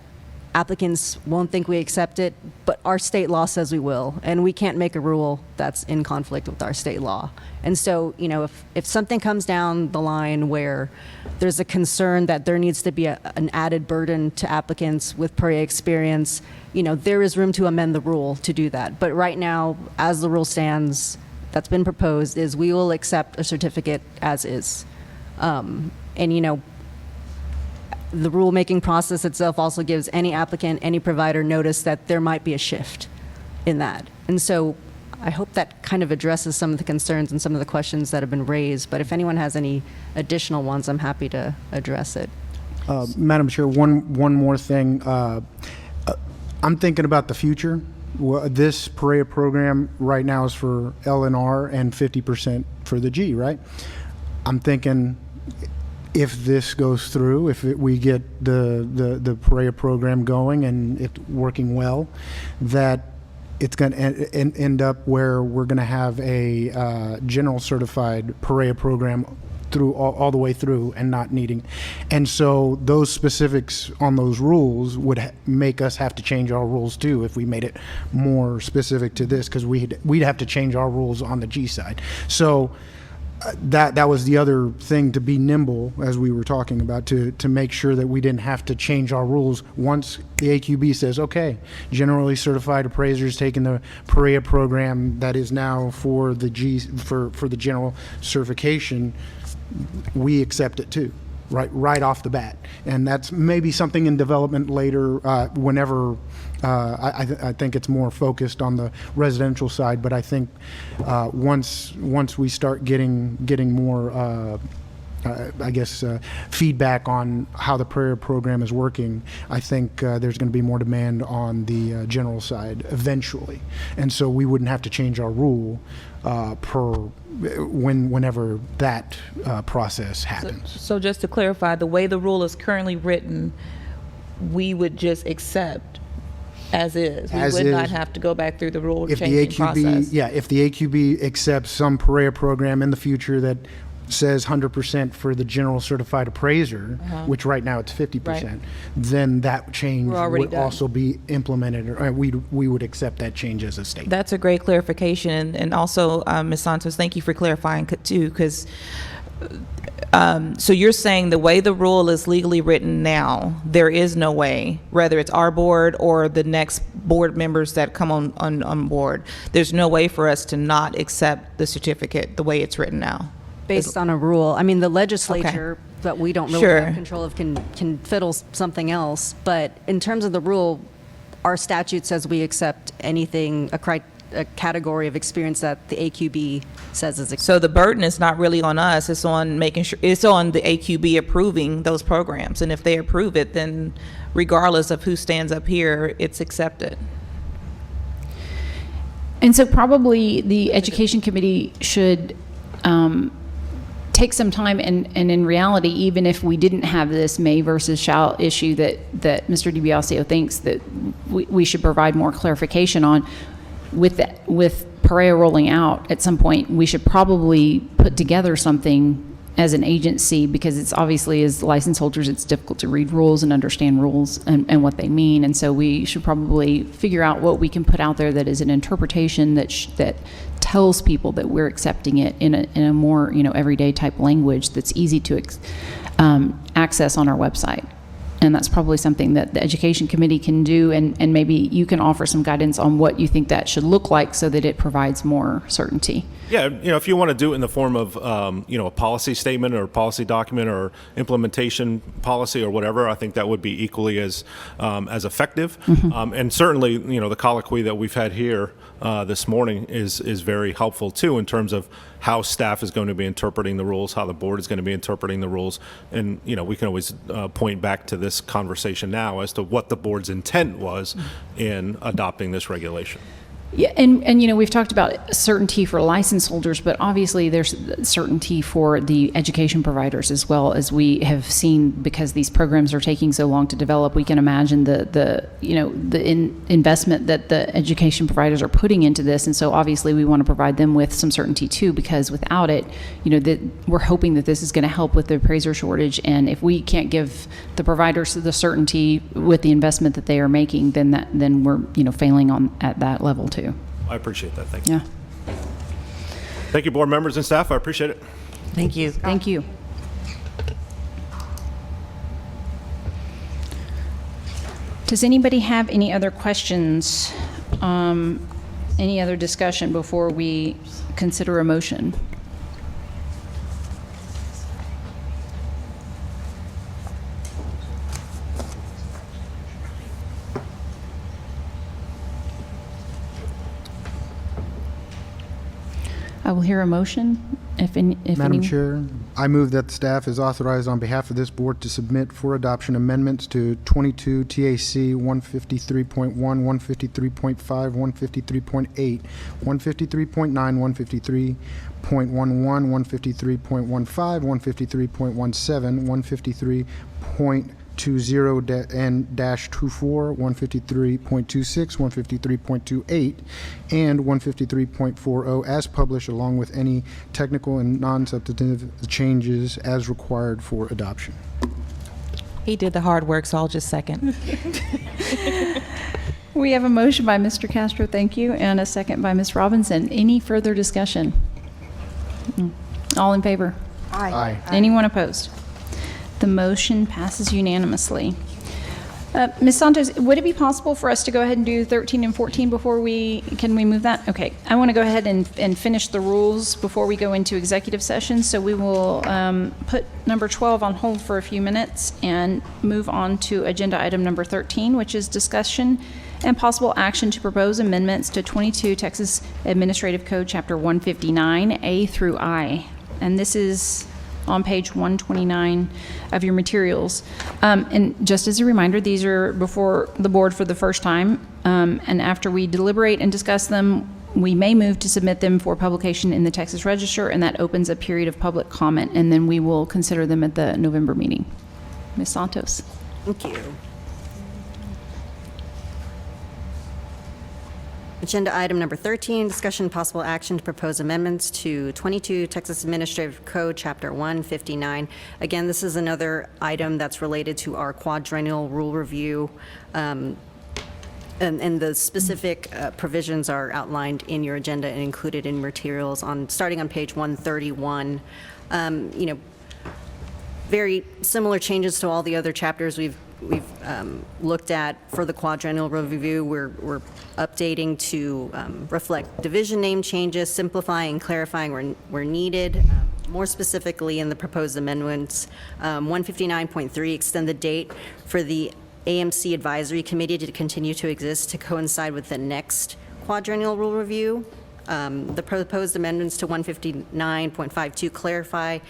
applicants won't think we accept it, but our state law says we will, and we can't make a rule that's in conflict with our state law. And so, if something comes down the line where there's a concern that there needs to be an added burden to applicants with PAREA experience, there is room to amend the rule to do that. But right now, as the rule stands, that's been proposed, is we will accept a certificate as is. The rulemaking process itself also gives any applicant, any provider notice that there might be a shift in that. And so I hope that kind of addresses some of the concerns and some of the questions that have been raised. But if anyone has any additional ones, I'm happy to address it. Madam Chair, one more thing. I'm thinking about the future. This PAREA program right now is for L&R and 50% for the G, right? I'm thinking, if this goes through, if we get the PAREA program going and it working well, that it's going to end up where we're going to have a general certified PAREA program through all the way through and not needing. And so those specifics on those rules would make us have to change our rules too if we made it more specific to this, because we'd have to change our rules on the G side. So that was the other thing, to be nimble, as we were talking about, to make sure that we didn't have to change our rules once the AQB says, okay, generally certified appraisers taking the PAREA program that is now for the for the general certification, we accept it too, right off the bat. And that's maybe something in development later, whenever I think it's more focused on the residential side, but I think once we start getting more feedback on how the PAREA program is working, I think there's going to be more demand on the general side eventually. And so we wouldn't have to change our rule whenever that process happens. So just to clarify, the way the rule is currently written, we would just accept as is. We would not have to go back through the rule changing process. Yeah, if the AQB accepts some PAREA program in the future that says 100% for the general certified appraiser, which right now it's 50%, then that change would also be implemented, or we would accept that change as a state. That's a great clarification. And also, Ms. Santos, thank you for clarifying too, because so you're saying the way the rule is legally written now, there is no way, whether it's our board or the next board members that come on board, there's no way for us to not accept the certificate the way it's written now. Based on a rule. I mean, the legislature that we don't really have control of can fiddle something else. But in terms of the rule, our statute says we accept anything, a category of experience that the AQB says is acceptable. So the burden is not really on us. It's on making sure, it's on the AQB approving those programs. And if they approve it, then regardless of who stands up here, it's accepted. And so probably the Education Committee should take some time, and in reality, even if we didn't have this may versus shall issue that Mr. DiBiasio thinks that we should provide more clarification on, with PAREA rolling out at some point, we should probably put together something as an agency, because it's obviously, as license holders, it's difficult to read rules and understand rules and what they mean. And so we should probably figure out what we can put out there that is an interpretation that tells people that we're accepting it in a more everyday type language that's easy to access on our website. And that's probably something that the Education Committee can do, and maybe you can offer some guidance on what you think that should look like so that it provides more certainty. Yeah, if you want to do it in the form of, a policy statement or a policy document or implementation policy or whatever, I think that would be equally as effective. And certainly, the colloquy that we've had here this morning is very helpful too, in terms of how staff is going to be interpreting the rules, how the board is going to be interpreting the rules. And, we can always point back to this conversation now as to what the board's intent was in adopting this regulation. Yeah, and we've talked about certainty for license holders, but obviously there's certainty for the education providers as well, as we have seen, because these programs are taking so long to develop. We can imagine the investment that the education providers are putting into this, and so obviously we want to provide them with some certainty too, because without it, that we're hoping that this is going to help with the appraiser shortage, and if we can't give the providers the certainty with the investment that they are making, then we're failing at that level too. I appreciate that. Thank you. Yeah. Thank you, board members and staff. I appreciate it. Thank you. Thank you. Does anybody have any other questions, any other discussion before we consider a motion? I will hear a motion. Madam Chair, I move that the staff is authorized on behalf of this board to submit for adoption amendments to 22 TAC 153.1, 153.5, 153.8, 153.9, 153.11, 153.15, 153.17, 153.20 and -24, 153.26, 153.28, and 153.40 as published, along with any technical and non-substantive changes as required for adoption. He did the hard work, so I'll just second. We have a motion by Mr. Castro, thank you, and a second by Ms. Robinson. Any further discussion? All in favor? Aye. Anyone opposed? The motion passes unanimously. Ms. Santos, would it be possible for us to go ahead and do 13 and 14 before can we move that? Okay, I want to go ahead and finish the rules before we go into executive session, so we will put number 12 on hold for a few minutes and move on to agenda item number 13, which is discussion and possible action to propose amendments to 22 Texas Administrative Code, Chapter 159, A through I. And this is on page 129 of your materials. And just as a reminder, these are before the board for the first time. And after we deliberate and discuss them, we may move to submit them for publication in the Texas Register, and that opens a period of public comment, and then we will consider them at the November meeting. Ms. Santos. Thank you. Agenda item number 13, discussion and possible action to propose amendments to 22 Texas Administrative Code, Chapter 159. Again, this is another item that's related to our quadrennial rule review. And the specific provisions are outlined in your agenda and included in materials starting on page 131. Very similar changes to all the other chapters we've looked at for the quadrennial review. We're updating to reflect division name changes, simplifying and clarifying where needed. More specifically, in the proposed amendments, 159.3, extend the date for the AMC Advisory Committee to continue to exist to coincide with the next quadrennial rule review. The proposed amendments to 159.52 clarify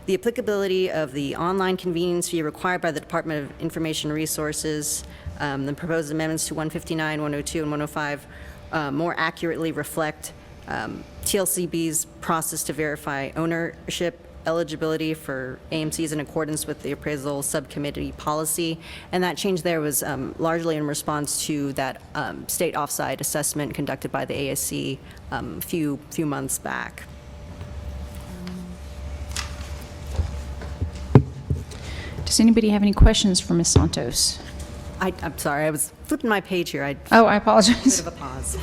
the applicability of the online convenience fee required by the Department of Information Resources. The proposed amendments to 159, 102, and 105 more accurately reflect TLCB's process to verify ownership eligibility for AMCs in accordance with the appraisal subcommittee policy. And that change there was largely in response to that state offsite assessment conducted by the ASC a few months back. Does anybody have any questions for Ms. Santos? I'm sorry, I was flipping my page here. I apologize. Bit of a pause.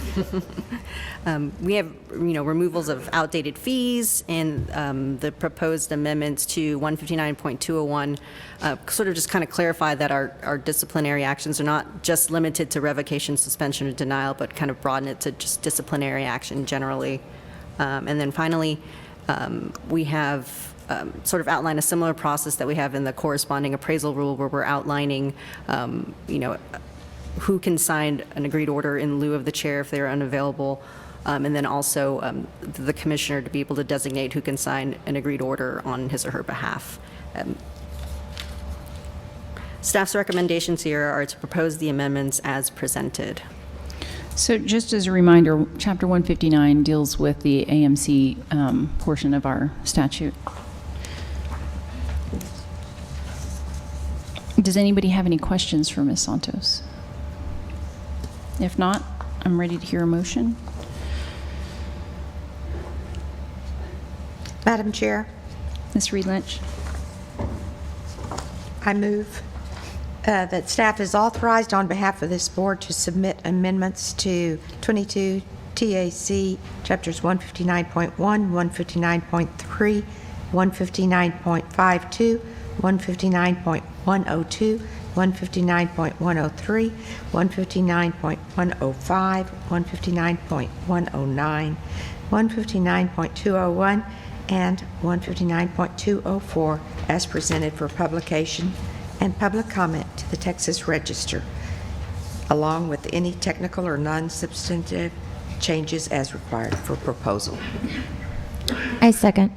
We have, removals of outdated fees and the proposed amendments to 159.201 sort of just kind of clarify that our disciplinary actions are not just limited to revocation, suspension, or denial, but kind of broaden it to just disciplinary action generally. And then finally, we have sort of outline a similar process that we have in the corresponding appraisal rule, where we're outlining, who can sign an agreed order in lieu of the chair if they're unavailable, and then also the commissioner to be able to designate who can sign an agreed order on his or her behalf. Staff's recommendations here are to propose the amendments as presented. So just as a reminder, Chapter 159 deals with the AMC portion of our statute. Does anybody have any questions for Ms. Santos? If not, I'm ready to hear a motion. Madam Chair, Ms. Reed Lynch. I move that staff is authorized on behalf of this board to submit amendments to 22 TAC Chapters 159.1, 159.3, 159.52, 159.102, 159.103, 159.105, 159.109, 159.201, and 159.204 as presented for publication and public comment to the Texas Register, along with any technical or non-substantive changes as required for proposal. I second.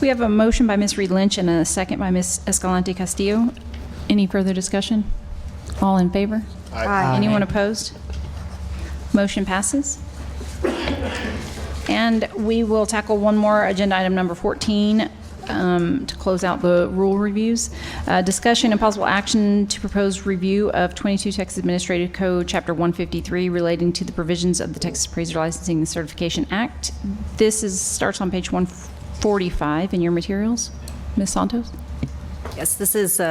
We have a motion by Ms. Reed Lynch and a second by Ms. Escalante Castillo. Any further discussion? All in favor? Aye. Anyone opposed? Motion passes. And we will tackle one more, agenda item number 14, to close out the rule reviews. Discussion and possible action to propose review of 22 Texas Administrative Code, Chapter 153, relating to the provisions of the Texas Appraiser Licensing and Certification Act. This starts on page 145 in your materials. Ms. Santos? Yes, this is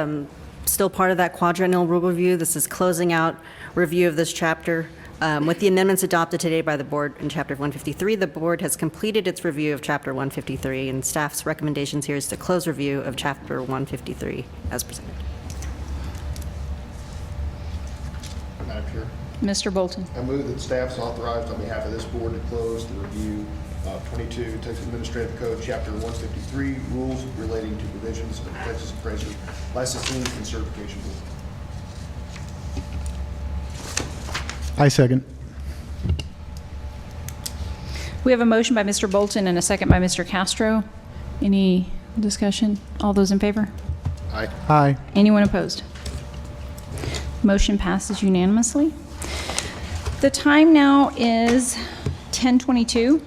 still part of that quadrennial rule review. This is closing out review of this chapter. With the amendments adopted today by the board in Chapter 153, the board has completed its review of Chapter 153, and staff's recommendations here is to close review of Chapter 153 as presented. Madam Chair, Mr. Bolton. I move that staff's authorized on behalf of this board to close the review of 22 Texas Administrative Code, Chapter 153, rules relating to provisions of the Texas Appraiser Licensing and Certification Board. I second. We have a motion by Mr. Bolton and a second by Mr. Castro. Any discussion? All those in favor? Aye. Aye. Anyone opposed? Motion passes unanimously. The time now is 10:22,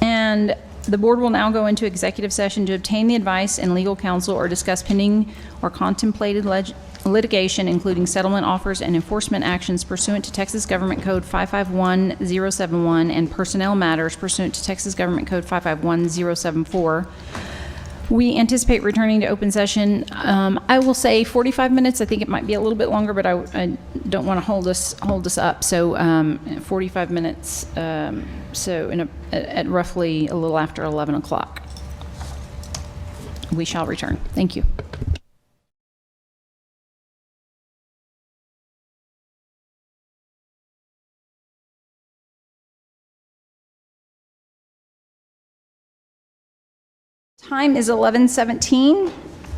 and the board will now go into executive session to obtain the advice and legal counsel or discuss pending or contemplated litigation, including settlement offers and enforcement actions pursuant to Texas Government Code 551071 and personnel matters pursuant to Texas Government Code 551074. We anticipate returning to open session. I will say 45 minutes. I think it might be a little bit longer, but I don't want to hold us up. So 45 minutes. So at roughly a little after 11 o'clock, we shall return. Thank you. Time is 11:17,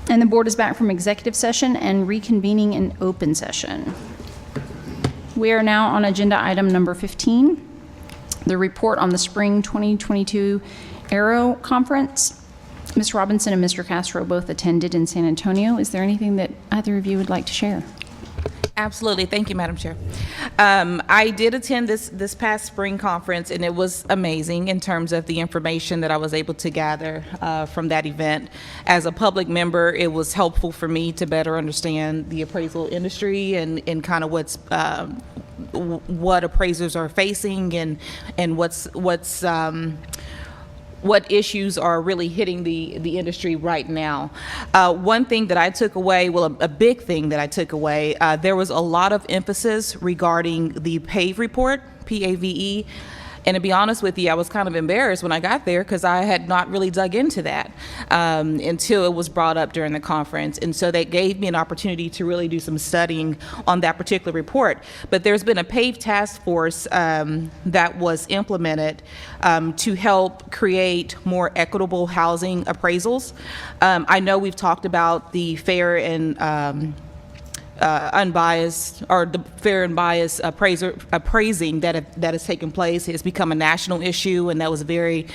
and the board is back from executive session and reconvening in open session. We are now on agenda item number 15, the report on the spring 2022 Aero Conference. Ms. Robinson and Mr. Castro both attended in San Antonio. Is there anything that either of you would like to share? Absolutely. Thank you, Madam Chair. I did attend this past spring conference, and it was amazing in terms of the information that I was able to gather from that event. As a public member, it was helpful for me to better understand the appraisal industry and kind of what appraisers are facing and what issues are really hitting the industry right now. One thing that I took away, well, a big thing that I took away, there was a lot of emphasis regarding the PAVE report, P-A-V-E. And to be honest with you, I was kind of embarrassed when I got there because I had not really dug into that until it was brought up during the conference. And so that gave me an opportunity to really do some studying on that particular report. But there's been a PAVE task force that was implemented to help create more equitable housing appraisals. I know we've talked about the fair and unbiased, or the fair and biased appraising that has taken place. It's become a national issue, and that was very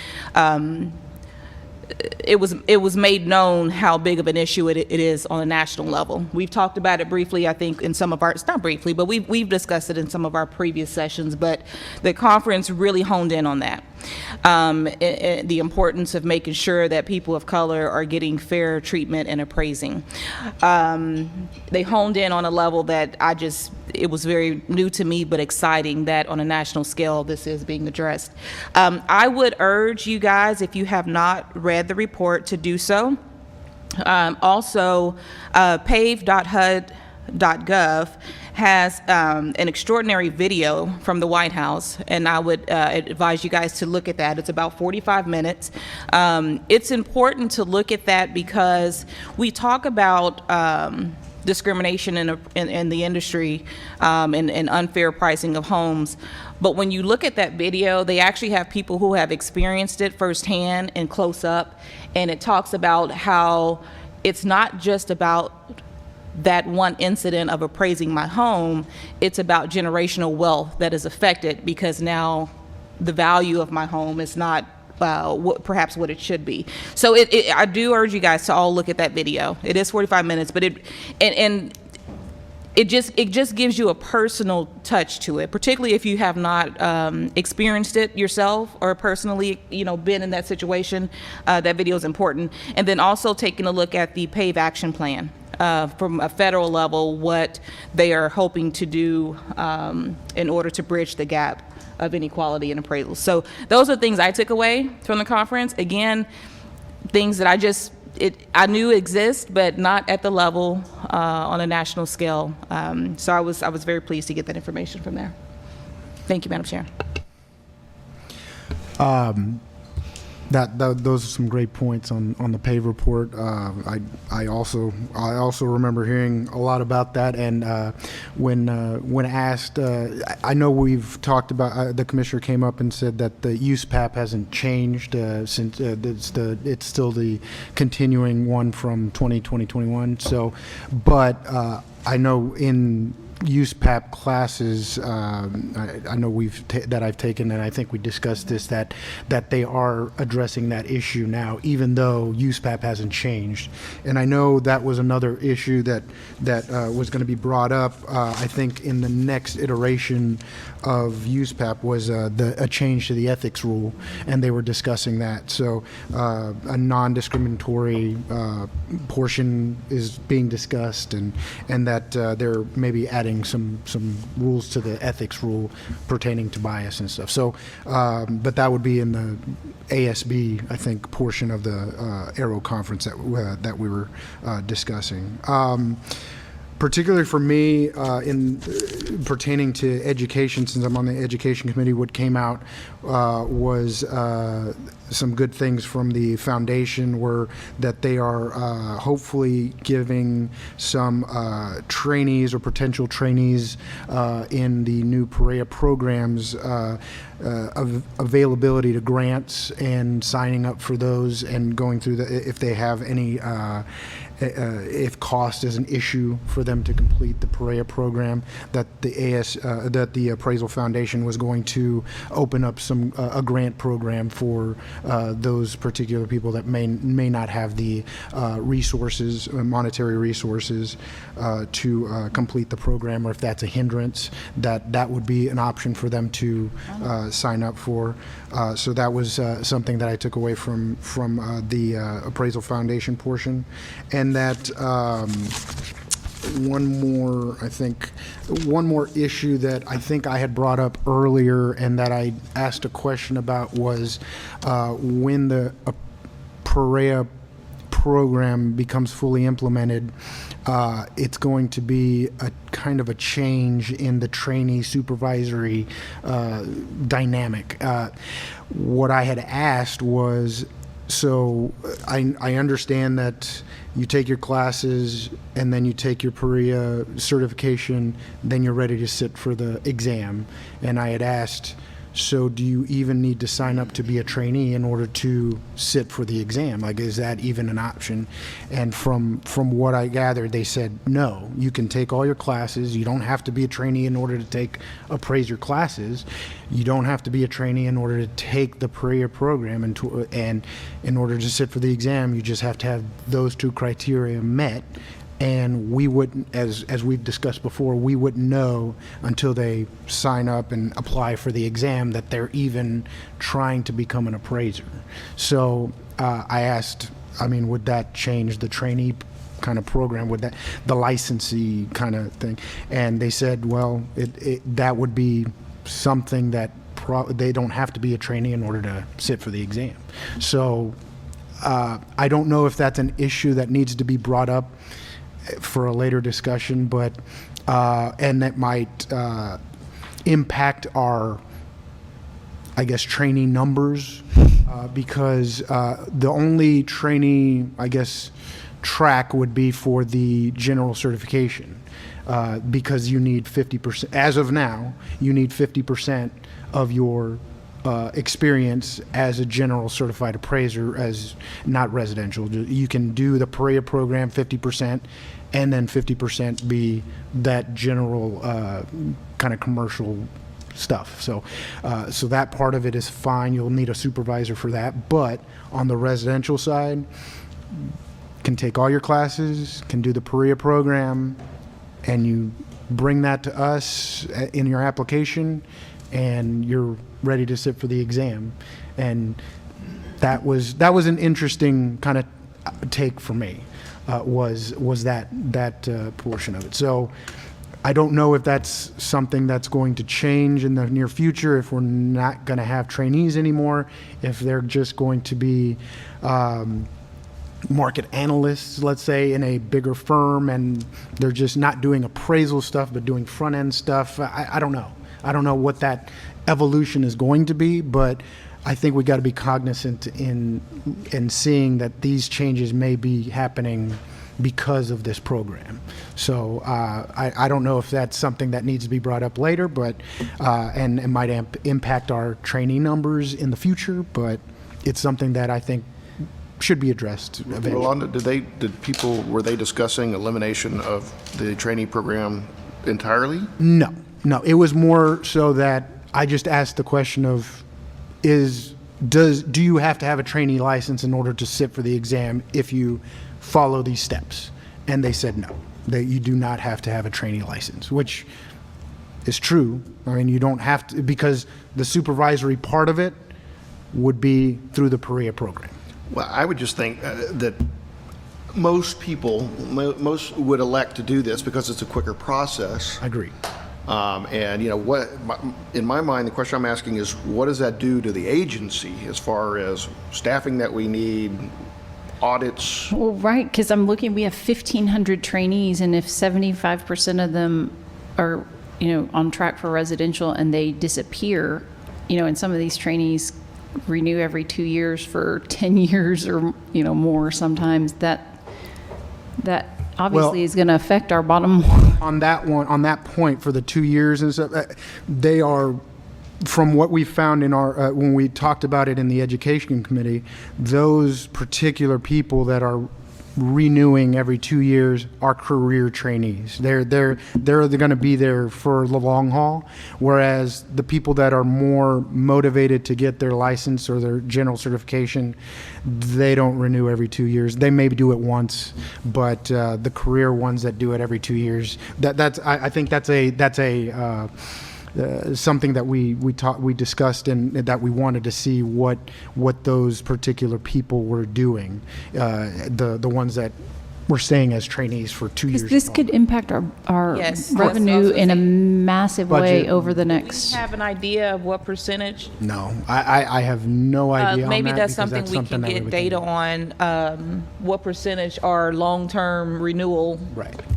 it was made known how big of an issue it is on a national level. We've talked about it briefly, I think, in some of our, not briefly, but we've discussed it in some of our previous sessions, but the conference really honed in on that. The importance of making sure that people of color are getting fair treatment and appraising. They honed in on a level that it was very new to me, but exciting that on a national scale this is being addressed. I would urge you guys, if you have not read the report, to do so. Also, pave.hud.gov has an extraordinary video from the White House, and I would advise you guys to look at that. It's about 45 minutes. It's important to look at that because we talk about discrimination in the industry and unfair pricing of homes. But when you look at that video, they actually have people who have experienced it firsthand and close up, and it talks about how it's not just about that one incident of appraising my home, it's about generational wealth that is affected because now the value of my home is not perhaps what it should be. So I do urge you guys to all look at that video. It is 45 minutes, but it just gives you a personal touch to it, particularly if you have not experienced it yourself or personally, been in that situation. That video is important. And then also taking a look at the PAVE action plan. From a federal level, what they are hoping to do in order to bridge the gap of inequality in appraisals. So those are things I took away from the conference. Again, things that I knew exist, but not at the level on a national scale. So I was very pleased to get that information from there. Thank you, Madam Chair. Those are some great points on the PAVE report. I also remember hearing a lot about that, and when asked, I know we've talked about, the commissioner came up and said that the use PAP hasn't changed since it's still the continuing one from 2021. So, but I know in use PAP classes, I know that I've taken, and I think we discussed this, that they are addressing that issue now, even though use PAP hasn't changed. And I know that was another issue that was going to be brought up. I think in the next iteration of use PAP was a change to the ethics rule, and they were discussing that. So a non-discriminatory portion is being discussed, and that they're maybe adding some rules to the ethics rule pertaining to bias and stuff. So, but that would be in the ASB, I think, portion of the Aero conference that we were discussing. Particularly for me, in pertaining to education, since I'm on the education committee, what came out was some good things from the foundation were that they are hopefully giving some trainees or potential trainees in the new PAREA programs availability to grants and signing up for those and going through if they have any if cost is an issue for them to complete the PAREA program, that the Appraisal Foundation was going to open up a grant program for those particular people that may not have the resources, monetary resources, to complete the program, or if that's a hindrance, that would be an option for them to sign up for. So that was something that I took away from the Appraisal Foundation portion. And that one more issue that I think I had brought up earlier and that I asked a question about was when the PAREA program becomes fully implemented, it's going to be a kind of a change in the trainee supervisory dynamic. What I had asked was, so I understand that you take your classes and then you take your PAREA certification, then you're ready to sit for the exam. And I had asked, so do you even need to sign up to be a trainee in order to sit for the exam? Like, is that even an option? And from what I gathered, they said, no, you can take all your classes. You don't have to be a trainee in order to take Appraiser classes. You don't have to be a trainee in order to take the PAREA program. And in order to sit for the exam, you just have to have those two criteria met. And we wouldn't, as we've discussed before, we wouldn't know until they sign up and apply for the exam that they're even trying to become an appraiser. So I asked, would that change the trainee kind of program? Would that, the licensee kind of thing? And they said, well, that would be something that they don't have to be a trainee in order to sit for the exam. So I don't know if that's an issue that needs to be brought up for a later discussion, but and that might impact our, I guess, trainee numbers, because the only trainee, I guess, track would be for the general certification, because you need 50%, as of now, you need 50% of your experience as a general certified appraiser, as not residential. You can do the PAREA program 50%, and then 50% be that general kind of commercial stuff. So that part of it is fine. You'll need a supervisor for that. But on the residential side, can take all your classes, can do the PAREA program, and you bring that to us in your application, and you're ready to sit for the exam. And that was an interesting kind of take for me, was that portion of it. So I don't know if that's something that's going to change in the near future, if we're not going to have trainees anymore, if they're just going to be market analysts, let's say, in a bigger firm, and they're just not doing appraisal stuff but doing front end stuff. I don't know. I don't know what that evolution is going to be, but I think we got to be cognizant in seeing that these changes may be happening because of this program. So I don't know if that's something that needs to be brought up later, but and it might impact our trainee numbers in the future, but it's something that I think should be addressed eventually. Rolanda, were they discussing elimination of the trainee program entirely? No, it was more so that I just asked the question of, do you have to have a trainee license in order to sit for the exam if you follow these steps? And they said no, that you do not have to have a trainee license, which is true. I mean, you don't have to, because the supervisory part of it would be through the PREA program. Well, I would just think that most people, most would elect to do this because it's a quicker process. I agree. And, you know, in my mind, the question I'm asking is, what does that do to the agency as far as staffing that we need, audits? Well, right, because I'm looking, we have 1,500 trainees, and if 75% of them are, on track for residential and they disappear, and some of these trainees renew every 2 years for 10 years or, more sometimes, that obviously is going to affect our bottom line. On that point, for the 2 years and stuff, they are, from what we found in our, when we talked about it in the education committee, those particular people that are renewing every 2 years are career trainees. They're going to be there for the long haul, whereas the people that are more motivated to get their license or their general certification, they don't renew every 2 years. They maybe do it once, but the career ones that do it every 2 years, I think that's something that we discussed, and that we wanted to see what those particular people were doing, the ones that were staying as trainees for 2 years. This could impact our revenue in a massive way over the next. Do you have an idea of what percentage? No, I have no idea. Maybe on that's that, something we can get data on. What percentage are long-term renewal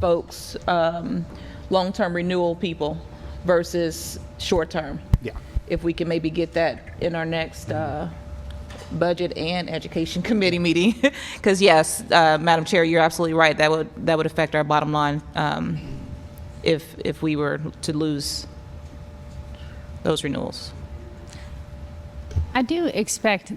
folks, long-term renewal people versus short-term? Yeah. If we can maybe get that in our next budget and education committee meeting, because yes, Madam Chair, you're absolutely right. That would affect our bottom line if we were to lose those renewals. I do expect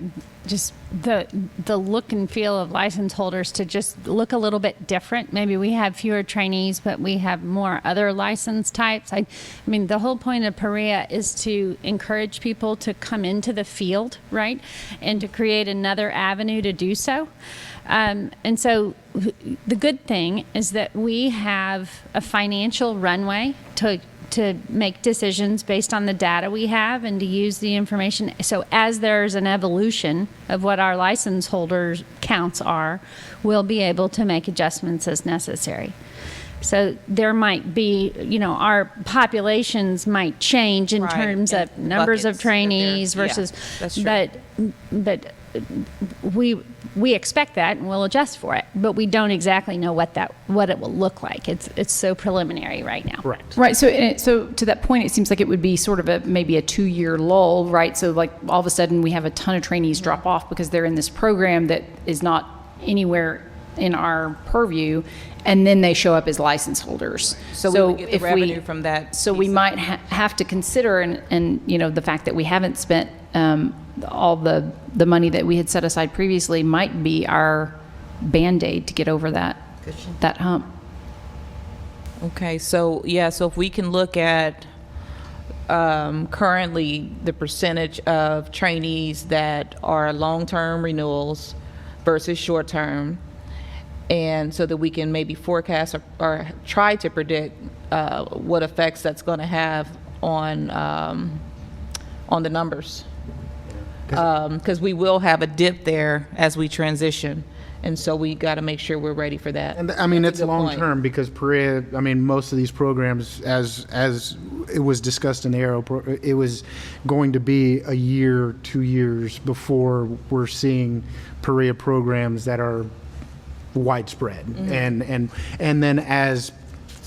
just the look and feel of license holders to just look a little bit different. Maybe we have fewer trainees, but we have more other license types. I mean, the whole point of PREA is to encourage people to come into the field, right? And to create another avenue to do so. And so the good thing is that we have a financial runway to make decisions based on the data we have and to use the information. So as there's an evolution of what our license holders counts are, we'll be able to make adjustments as necessary. So there might be, our populations might change in terms of numbers of trainees versus, that's true. But we expect that and we'll adjust for it, but we don't exactly know what it will look like. It's so preliminary right now. Correct. Right. So to that point, it seems like it would be sort of maybe a 2-year lull, right? So like all of a sudden we have a ton of trainees drop off because they're in this program that is not anywhere in our purview, and then they show up as license holders. So we would get the revenue from that. So we might have to consider, and the fact that we haven't spent all the money that we had set aside previously might be our Band-Aid to get over that hump. Okay, so if we can look at currently the percentage of trainees that are long-term renewals versus short-term, and so that we can maybe forecast or try to predict what effects that's going to have on the numbers. Because we will have a dip there as we transition, and so we got to make sure we're ready for that. And I mean, it's long term, because PREA, I mean, most of these programs, as it was discussed in the Aero, it was going to be a year, 2 years before we're seeing PREA programs that are widespread. And then as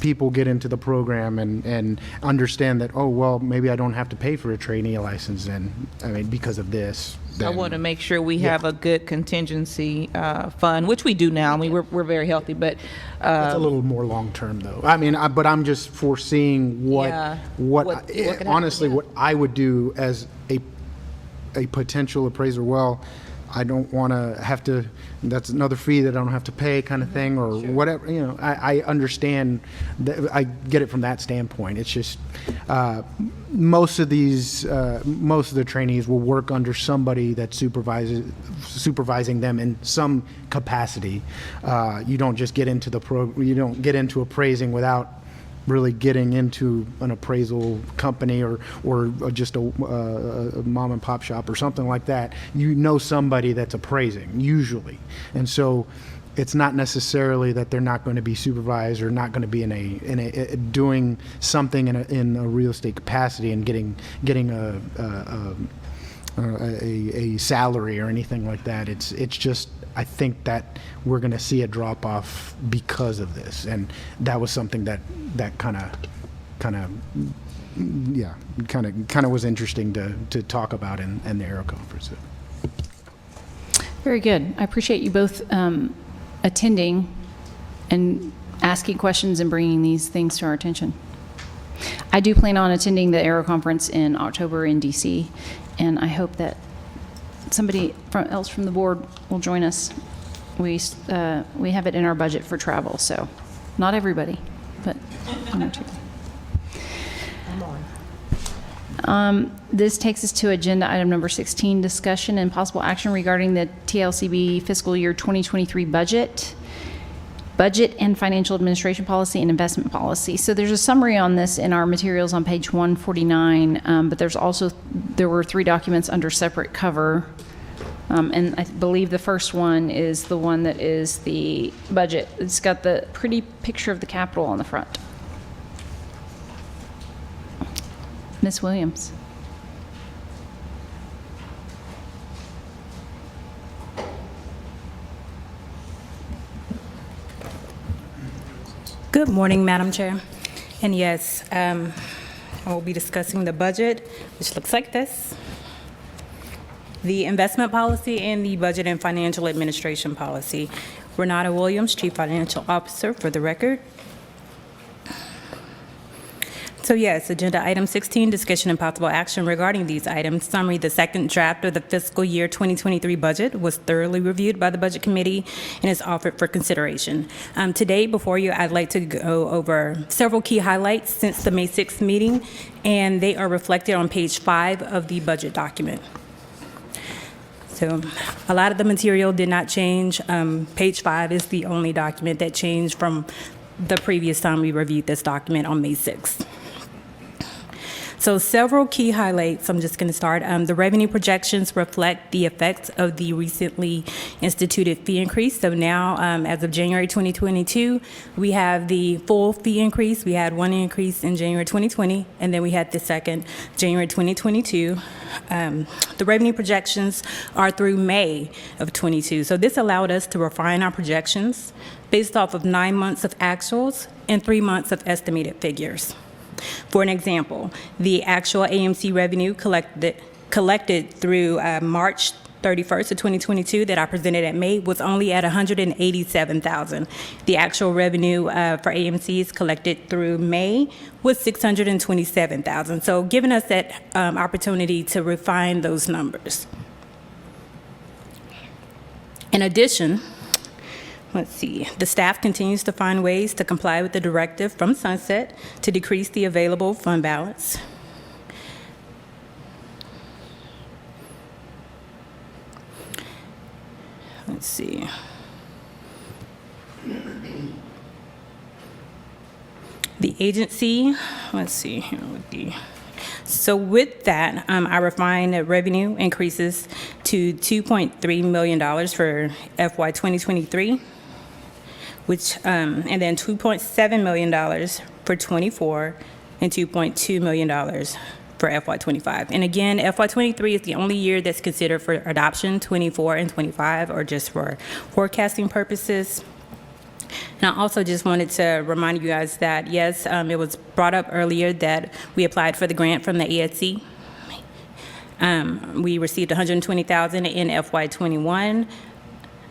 people get into the program and understand that, oh, well, maybe I don't have to pay for a trainee license then, I mean, because of this. I then- want to make sure we have a good contingency fund, which we do now. I mean, we're very healthy, but It's a little more long-term, though. I mean, but I'm just foreseeing Yeah. What could happen, honestly, yeah. what I would do as a potential appraiser. Well, I don't want to have to, that's another fee that I don't have to pay kind of thing, or whatever, you know, I understand, that, I get it from that standpoint. It's just, most of the trainees will work under somebody that supervising them in some capacity. You don't just get into you don't get into appraising without really getting into an appraisal company or just a mom and pop shop or something like that. You know somebody that's appraising, usually. And so it's not necessarily that they're not going to be supervised or not going to be in a doing something in a real estate capacity and getting a salary or anything like that. It's just, I think that we're going to see a drop off because of this, and that was something that kind of was interesting to talk about in the Aero conference. Very good. I appreciate you both attending and asking questions and bringing these things to our attention. I do plan on attending the Aero conference in October in DC, and I hope that somebody else from the board will join us. We have it in our budget for travel, so not everybody, but one or two. This takes us to agenda item number 16, discussion and possible action regarding the TLCB fiscal year 2023 budget and financial administration policy and investment policy. So there's a summary on this in our materials on page 149, but there were 3 documents under separate cover. And I believe the first one is the one that is the budget. It's got the pretty picture of the Capitol on the front. Ms. Williams. Good morning, Madam Chair. And yes, I will be discussing the budget, which looks like this. The investment policy and the budget and financial administration policy. Renata Williams, Chief Financial Officer, for the record. So yes, agenda item 16, discussion and possible action regarding these items. Summary, the second draft of the fiscal year 2023 budget was thoroughly reviewed by the Budget Committee and is offered for consideration. Today, before you, I'd like to go over several key highlights since the May 6th meeting, and they are reflected on page 5 of the budget document. So a lot of the material did not change. Page 5 is the only document that changed from the previous time we reviewed this document on May 6th. So several key highlights. I'm just going to start. The revenue projections reflect the effects of the recently instituted fee increase. So now, as of January 2022, we have the full fee increase. We had one increase in January 2020, and then we had the second January 2022. The revenue projections are through May of 22. So this allowed us to refine our projections based off of 9 months of actuals and 3 months of estimated figures. For an example, the actual AMC revenue collected through March 31st of 2022 that I presented at May was only at $187,000. The actual revenue for AMCs collected through May was $627,000. So giving us that opportunity to refine those numbers. In addition, let's see, the staff continues to find ways to comply with the directive from Sunset to decrease the available fund balance. Let's see. The agency, let's see here with the, so with that, I refined the revenue increases to $2.3 million for FY 2023. Which, and then $2.7 million for 24 and $2.2 million for FY 25. And again, FY 23 is the only year that's considered for adoption. 24 and 25 are just for forecasting purposes. And I also just wanted to remind you guys that, yes, it was brought up earlier that we applied for the grant from the ESC. We received $120,000 in FY21,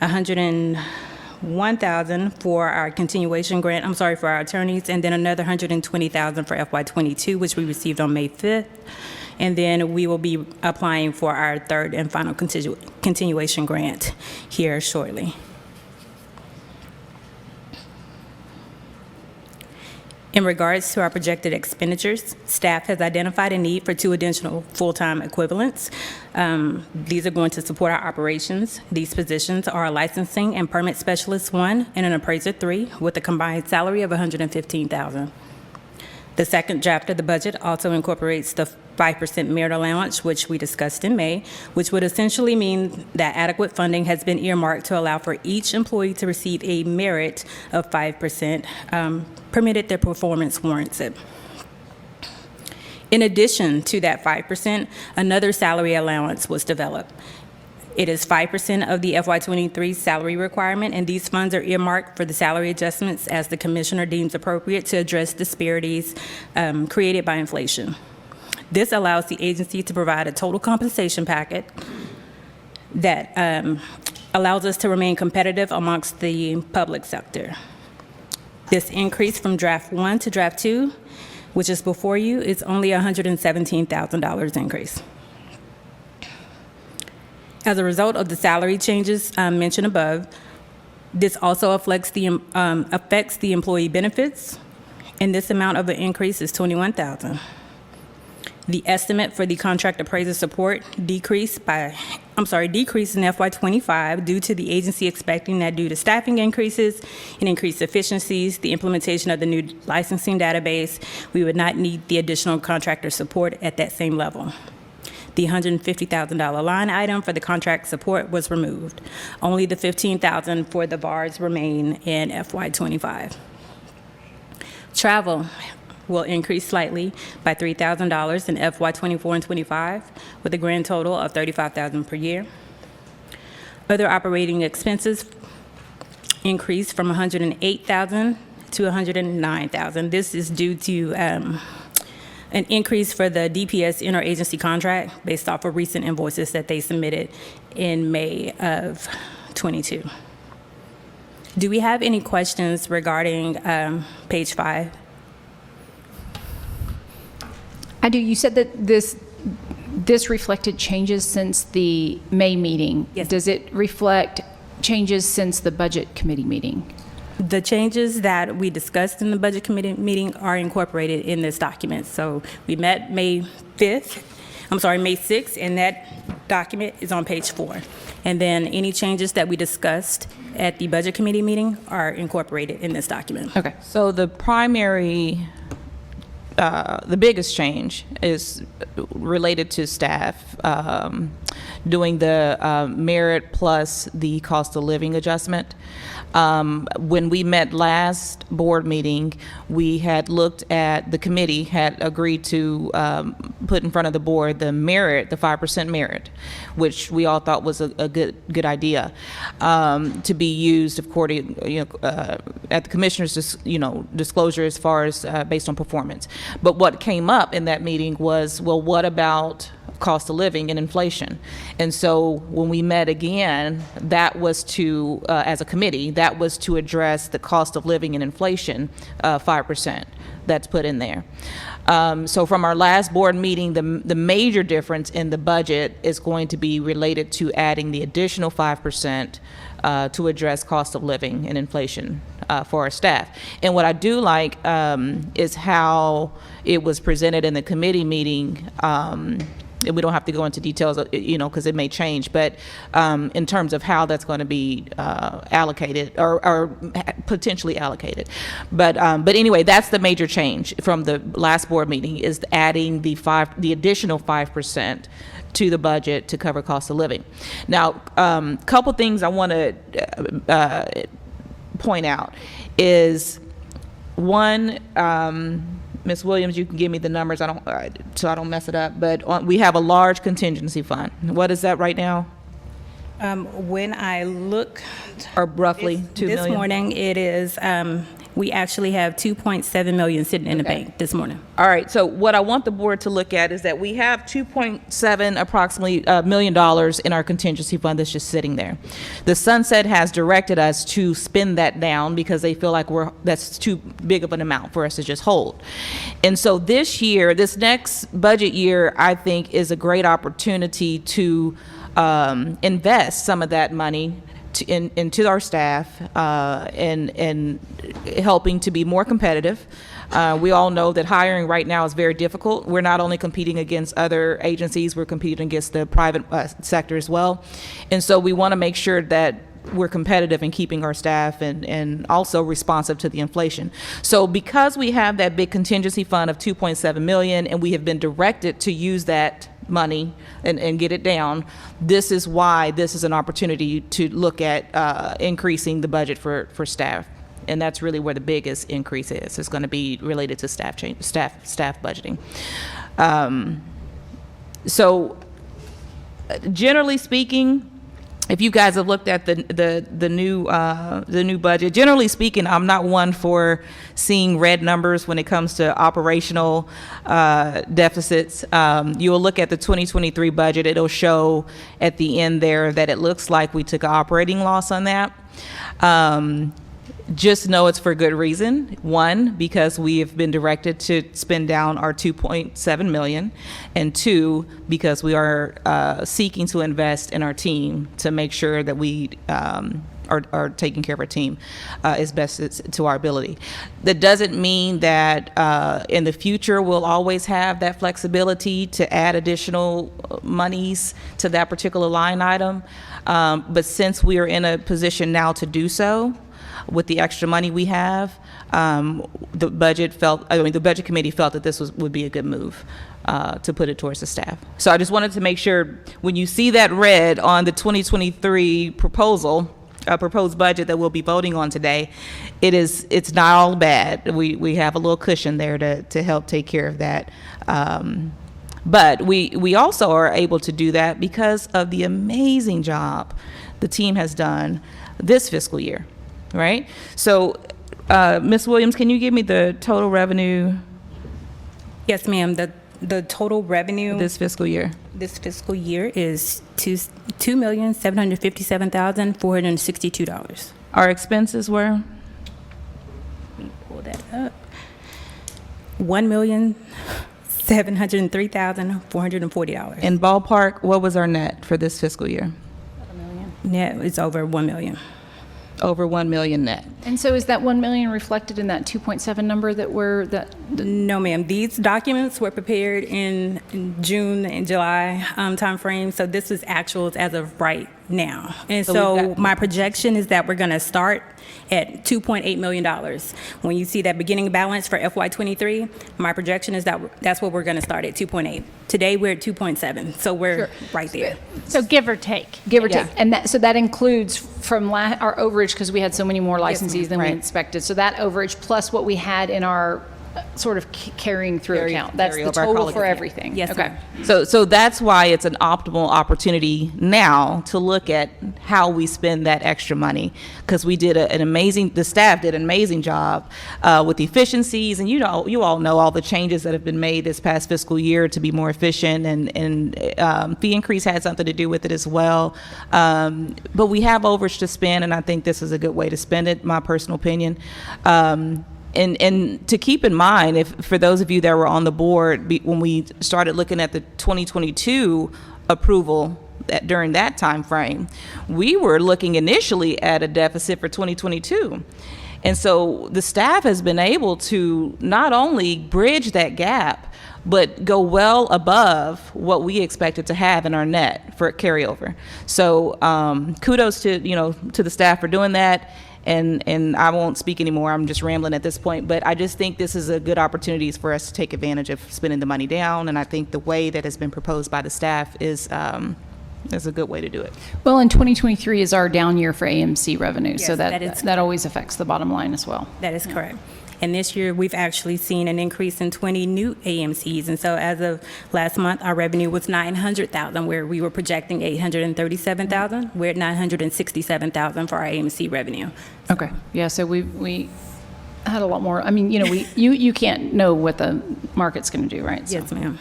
$101,000 for our continuation grant, for our attorneys, and then another $120,000 for FY22, which we received on May 5th. And then we will be applying for our third and final continuation grant here shortly. In regards to our projected expenditures, staff has identified a need for 2 additional full-time equivalents. These are going to support our operations. These positions are a licensing and permit specialist 1 and an appraiser 3 with a combined salary of $115,000. The second draft of the budget also incorporates the 5% merit allowance, which we discussed in May, which would essentially mean that adequate funding has been earmarked to allow for each employee to receive a merit of 5%, permitted their performance warrants it. In addition to that 5%, another salary allowance was developed. It is 5% of the FY23 salary requirement, and these funds are earmarked for the salary adjustments as the commissioner deems appropriate to address disparities created by inflation. This allows the agency to provide a total compensation packet that allows us to remain competitive amongst the public sector. This increase from draft 1 to draft 2, which is before you, is only $117,000 increase. As a result of the salary changes mentioned above, this also affects the employee benefits, and this amount of an increase is $21,000. The estimate for the contract appraiser support decreased in FY25 due to the agency expecting that due to staffing increases and increased efficiencies, the implementation of the new licensing database, we would not need the additional contractor support at that same level. The $150,000 line item for the contract support was removed. Only the $15,000 for the VARs remain in FY25. Travel will increase slightly by $3,000 in FY24 and 25, with a grand total of $35,000 per year. Other operating expenses increased from $108,000 to $109,000. This is due to an increase for the DPS interagency contract based off of recent invoices that they submitted in May of 22. Do we have any questions regarding page 5? I do. You said that this reflected changes since the May meeting. Yes. Does it reflect changes since the budget committee meeting? The changes that we discussed in the budget committee meeting are incorporated in this document. So we met May 6th, and that document is on page 4. And then any changes that we discussed at the budget committee meeting are incorporated in this document. Okay. So the primary, the biggest change is related to staff doing the merit plus the cost of living adjustment. When we met last board meeting, we had looked at, the committee had agreed to put in front of the board the merit, the 5% merit, which we all thought was a good idea to be used according, at the commissioner's disclosure as far as based on performance. But what came up in that meeting was, well, what about cost of living and inflation? And so when we met again, that was to, as a committee, that was to address the cost of living and inflation, 5% that's put in there. So from our last board meeting, the major difference in the budget is going to be related to adding the additional 5% to address cost of living and inflation for our staff. And what I do like is how it was presented in the committee meeting. And we don't have to go into details, because it may change, but in terms of how that's going to be allocated or potentially allocated. But anyway, that's the major change from the last board meeting, is adding the additional 5% to the budget to cover cost of living. Now, a couple things I want to point out is, one, Ms. Williams, you can give me the numbers, so I don't mess it up, but we have a large contingency fund. What is that right now? When I look Or roughly 2 this million? morning, it is, we actually have 2.7 million sitting in the bank this morning. All right, so what I want the board to look at is that we have 2.7 approximately $1 million in our contingency fund that's just sitting there. The sunset has directed us to spend that down because they feel like that's too big of an amount for us to just hold. And so this year, this next budget year, I think is a great opportunity to invest some of that money into our staff and helping to be more competitive. We all know that hiring right now is very difficult. We're not only competing against other agencies, we're competing against the private sector as well. And so we want to make sure that we're competitive in keeping our staff and also responsive to the inflation. So because we have that big contingency fund of 2.7 million and we have been directed to use that money and get it down, this is why this is an opportunity to look at increasing the budget for staff. And that's really where the biggest increase is. It's going to be related to staff budgeting. So generally speaking, if you guys have looked at the new budget, generally speaking, I'm not one for seeing red numbers when it comes to operational deficits. You will look at the 2023 budget; it'll show at the end there that it looks like we took an operating loss on that. Just know it's for good reason. One, because we have been directed to spend down our 2.7 million, and two, because we are seeking to invest in our team to make sure that we are taking care of our team as best to our ability. That doesn't mean that in the future we'll always have that flexibility to add additional monies to that particular line item. But since we are in a position now to do so, with the extra money we have, the budget committee felt that this would be a good move to put it towards the staff. So I just wanted to make sure when you see that red on the 2023 proposed budget that we'll be voting on today, it's not all bad. We have a little cushion there to help take care of that. But we also are able to do that because of the amazing job the team has done this fiscal year. Right? So, Ms. Williams, can you give me the total revenue? Yes, ma'am. The total revenue This fiscal year is $2,757,462. Our expenses were? Let me pull that up. $1,703,440. In ballpark, what was our net for this fiscal year? Net is over $1 million. Over 1 million net. And so is that 1 million reflected in that 2.7 number No, ma'am. These documents were prepared in June and July timeframe, so this is actuals as of right now. And so my projection is that we're going to start at $2.8 million. When you see that beginning balance for FY23, my projection is that that's what we're going to start at, 2.8. Today we're at 2.7, so we're right there. So give or take. Give or take. And so that includes from our overage, because we had so many more licensees than we expected. So that overage plus what we had in our sort of carrying through account. That's the total for everything. Yes, okay. So that's why it's an optimal opportunity now to look at how we spend that extra money, because we did the staff did an amazing job with efficiencies, and you all know all the changes that have been made this past fiscal year to be more efficient, and fee increase had something to do with it as well. But we have overage to spend, and I think this is a good way to spend it, my personal opinion. And to keep in mind, if for those of you that were on the board when we started looking at the 2022 approval during that time frame, we were looking initially at a deficit for 2022. And so the staff has been able to not only bridge that gap, but go well above what we expected to have in our net for carryover. So kudos to the staff for doing that. And I won't speak anymore. I'm just rambling at this point. But I just think this is a good opportunity for us to take advantage of spending the money down. And I think the way that has been proposed by the staff is a good way to do it. Well, and 2023 is our down year for AMC revenue, Yes, so that is that always affects the bottom line as well. That is correct. And this year, we've actually seen an increase in 20 new AMCs. And so as of last month, our revenue was $900,000, where we were projecting $837,000. We're at $967,000 for our AMC revenue. Okay, yeah, so we had a lot more, I mean, you can't know what the market's going to do, right? So- Yes, ma'am.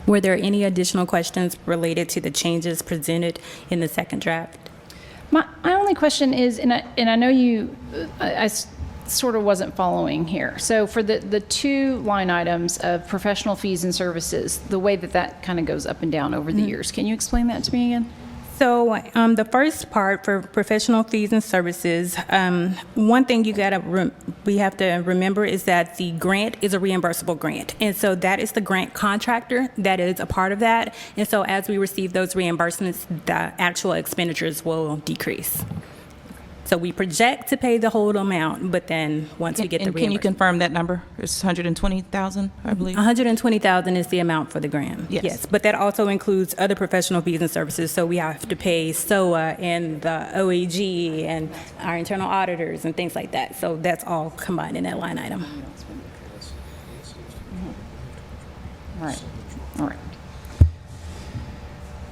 Were there any additional questions related to the changes presented in the second draft? My only question is, and I know I sort of wasn't following here. So for the two line items of professional fees and services, the way that kind of goes up and down over the years, can you explain that to me again? So the first part for professional fees and services, one thing we have to remember is that the grant is a reimbursable grant. And so that is the grant contractor that is a part of that. And so as we receive those reimbursements, the actual expenditures will decrease. So we project to pay the whole amount, but then once we get the And can you reimbursement. confirm that number? It's 120,000, I believe. 120,000 is the amount for the grant. Yes. But that also includes other professional fees and services. So we have to pay SOA and the OAG and our internal auditors and things like that. So that's all combined in that line item. All right.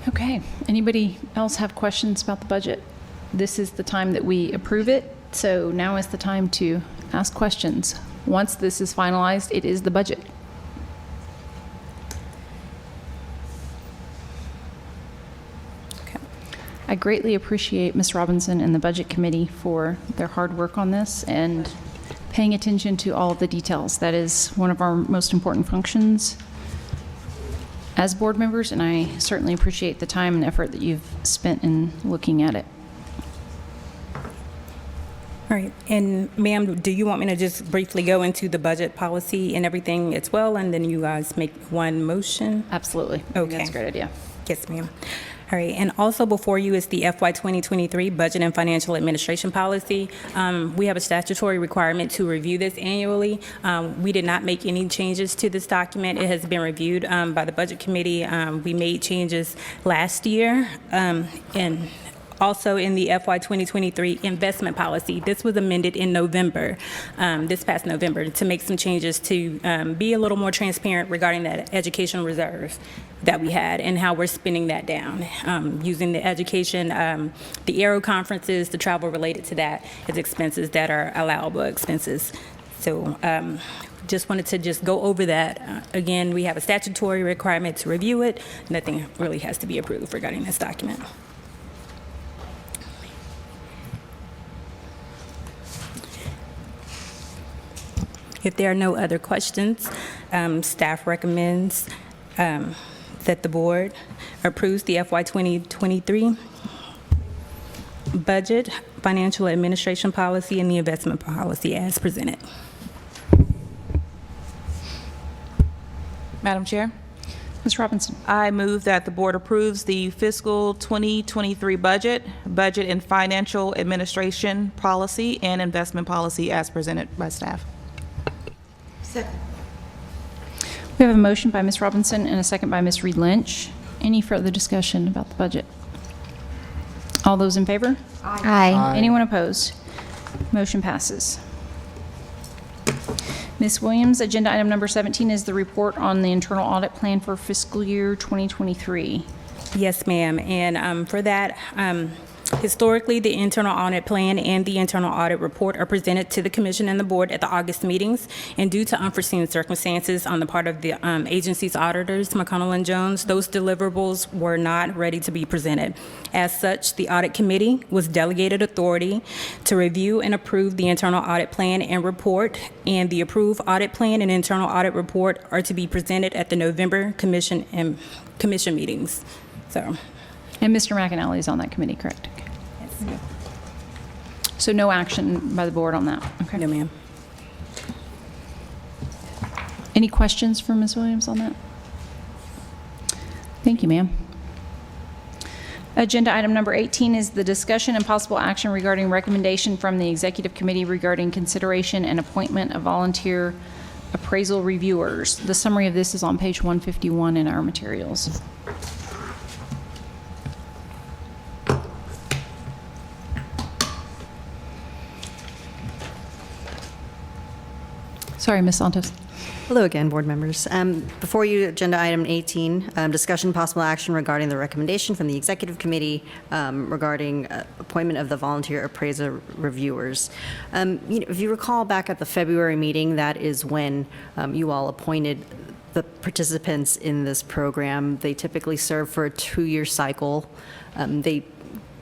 Okay, anybody else have questions about the budget? This is the time that we approve it, so now is the time to ask questions. Once this is finalized, it is the budget. Okay. I greatly appreciate Ms. Robinson and the Budget Committee for their hard work on this and paying attention to all of the details. That is one of our most important functions as board members, and I certainly appreciate the time and effort that you've spent in looking at it. All right. And ma'am, do you want me to just briefly go into the budget policy and everything as well, and then you guys make one motion? Absolutely. Okay. That's a great idea. Yes, ma'am. All right, and also before you is the FY 2023 Budget and Financial Administration Policy. We have a statutory requirement to review this annually. We did not make any changes to this document. It has been reviewed by the Budget Committee. We made changes last year, and also in the FY 2023 investment policy. This was amended in November, this past November, to make some changes to be a little more transparent regarding that education reserve that we had and how we're spending that down, using the education, the Aero conferences, the travel related to that as expenses that are allowable expenses. So just wanted to just go over that. Again, we have a statutory requirement to review it. Nothing really has to be approved regarding this document. If there are no other questions, staff recommends that the board approves the FY 2023 budget, financial administration policy, and the investment policy as presented. Madam Chair, Ms. Robinson. I move that the board approves the fiscal 2023 budget and financial administration policy, and investment policy as presented by staff. We have a motion by Ms. Robinson and a second by Ms. Reed Lynch. Any further discussion about the budget? All those in favor? Aye. Anyone opposed? Motion passes. Ms. Williams, agenda item number 17 is the report on the internal audit plan for fiscal year 2023. Yes, ma'am. And for that, historically, the internal audit plan and the internal audit report are presented to the commission and the board at the August meetings. And due to unforeseen circumstances on the part of the agency's auditors, McConnell and Jones, those deliverables were not ready to be presented. As such, the audit committee was delegated authority to review and approve the internal audit plan and report. And the approved audit plan and internal audit report are to be presented at the November commission meetings. So. And Mr. McAnally is on that committee, correct? Yes. So no action by the board on that? Okay. No, ma'am. Any questions for Ms. Williams on that? Thank you, ma'am. Agenda item number 18 is the discussion and possible action regarding recommendation from the Executive Committee regarding consideration and appointment of volunteer appraisal reviewers. The summary of this is on page 151 in our materials. Sorry, Ms. Santos. Hello again, board members. Before you, agenda item 18, discussion possible action regarding the recommendation from the executive committee regarding appointment of the volunteer appraiser reviewers. If you recall back at the February meeting, that is when you all appointed the participants in this program. They typically serve for a 2-year cycle. They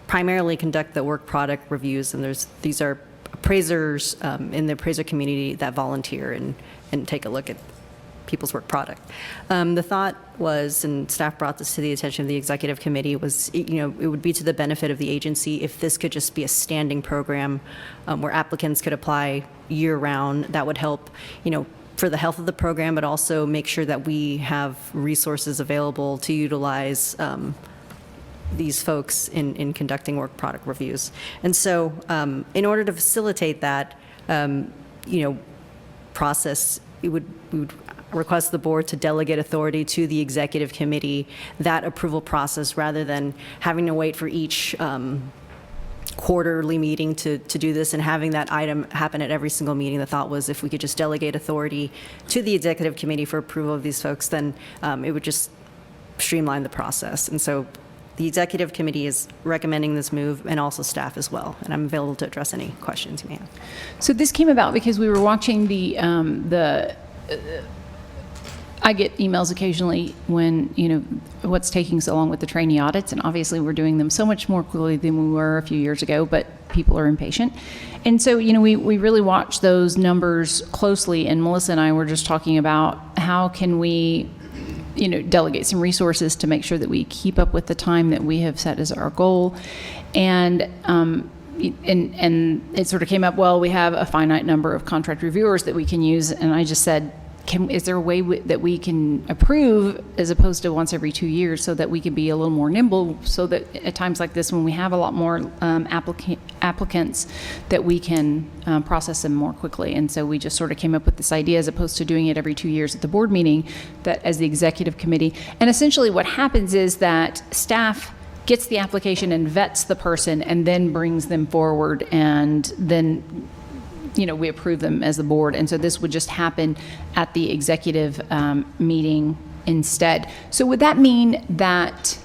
primarily conduct the work product reviews, and these are appraisers in the appraiser community that volunteer and take a look at people's work product. The thought was, and staff brought this to the attention of the executive committee, was it would be to the benefit of the agency if this could just be a standing program where applicants could apply year-round. That would help, for the health of the program, but also make sure that we have resources available to utilize these folks in conducting work product reviews. And so in order to facilitate that, process, we would request the board to delegate authority to the executive committee, that approval process, rather than having to wait for each quarterly meeting to do this and having that item happen at every single meeting. The thought was if we could just delegate authority to the executive committee for approval of these folks, then it would just streamline the process. And so the executive committee is recommending this move, and also staff as well. And I'm available to address any questions you may have. So this came about because we were watching I get emails occasionally when, what's taking so long with the trainee audits, and obviously we're doing them so much more quickly than we were a few years ago, but people are impatient. And so, we really watch those numbers closely, and Melissa and I were just talking about how can we delegate some resources to make sure that we keep up with the time that we have set as our goal. And it sort of came up, well, we have a finite number of contract reviewers that we can use. And I just said, is there a way that we can approve as opposed to once every 2 years, so that we can be a little more nimble, so that at times like this, when we have a lot more applicants, that we can process them more quickly. And so we just sort of came up with this idea, as opposed to doing it every 2 years at the board meeting, that as the executive committee. And essentially what happens is that staff gets the application and vets the person and then brings them forward, and then we approve them as the board. And so this would just happen at the executive meeting instead. So would that mean that,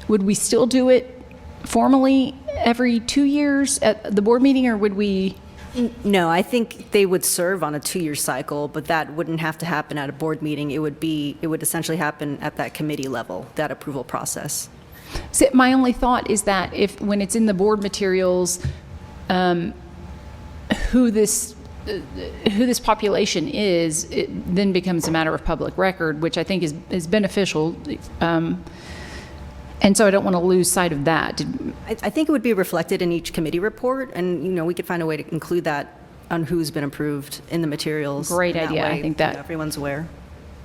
would we still do it formally every 2 years at the board meeting, or would we? No, I think they would serve on a 2-year cycle, but that wouldn't have to happen at a board meeting. It would essentially happen at that committee level, that approval process. So my only thought is that when it's in the board materials, who this population is, it then becomes a matter of public record, which I think is beneficial. And so I don't want to lose sight of that. I think it would be reflected in each committee report, and we could find a way to include that on who's been approved in the materials. Great idea. I think that everyone's aware.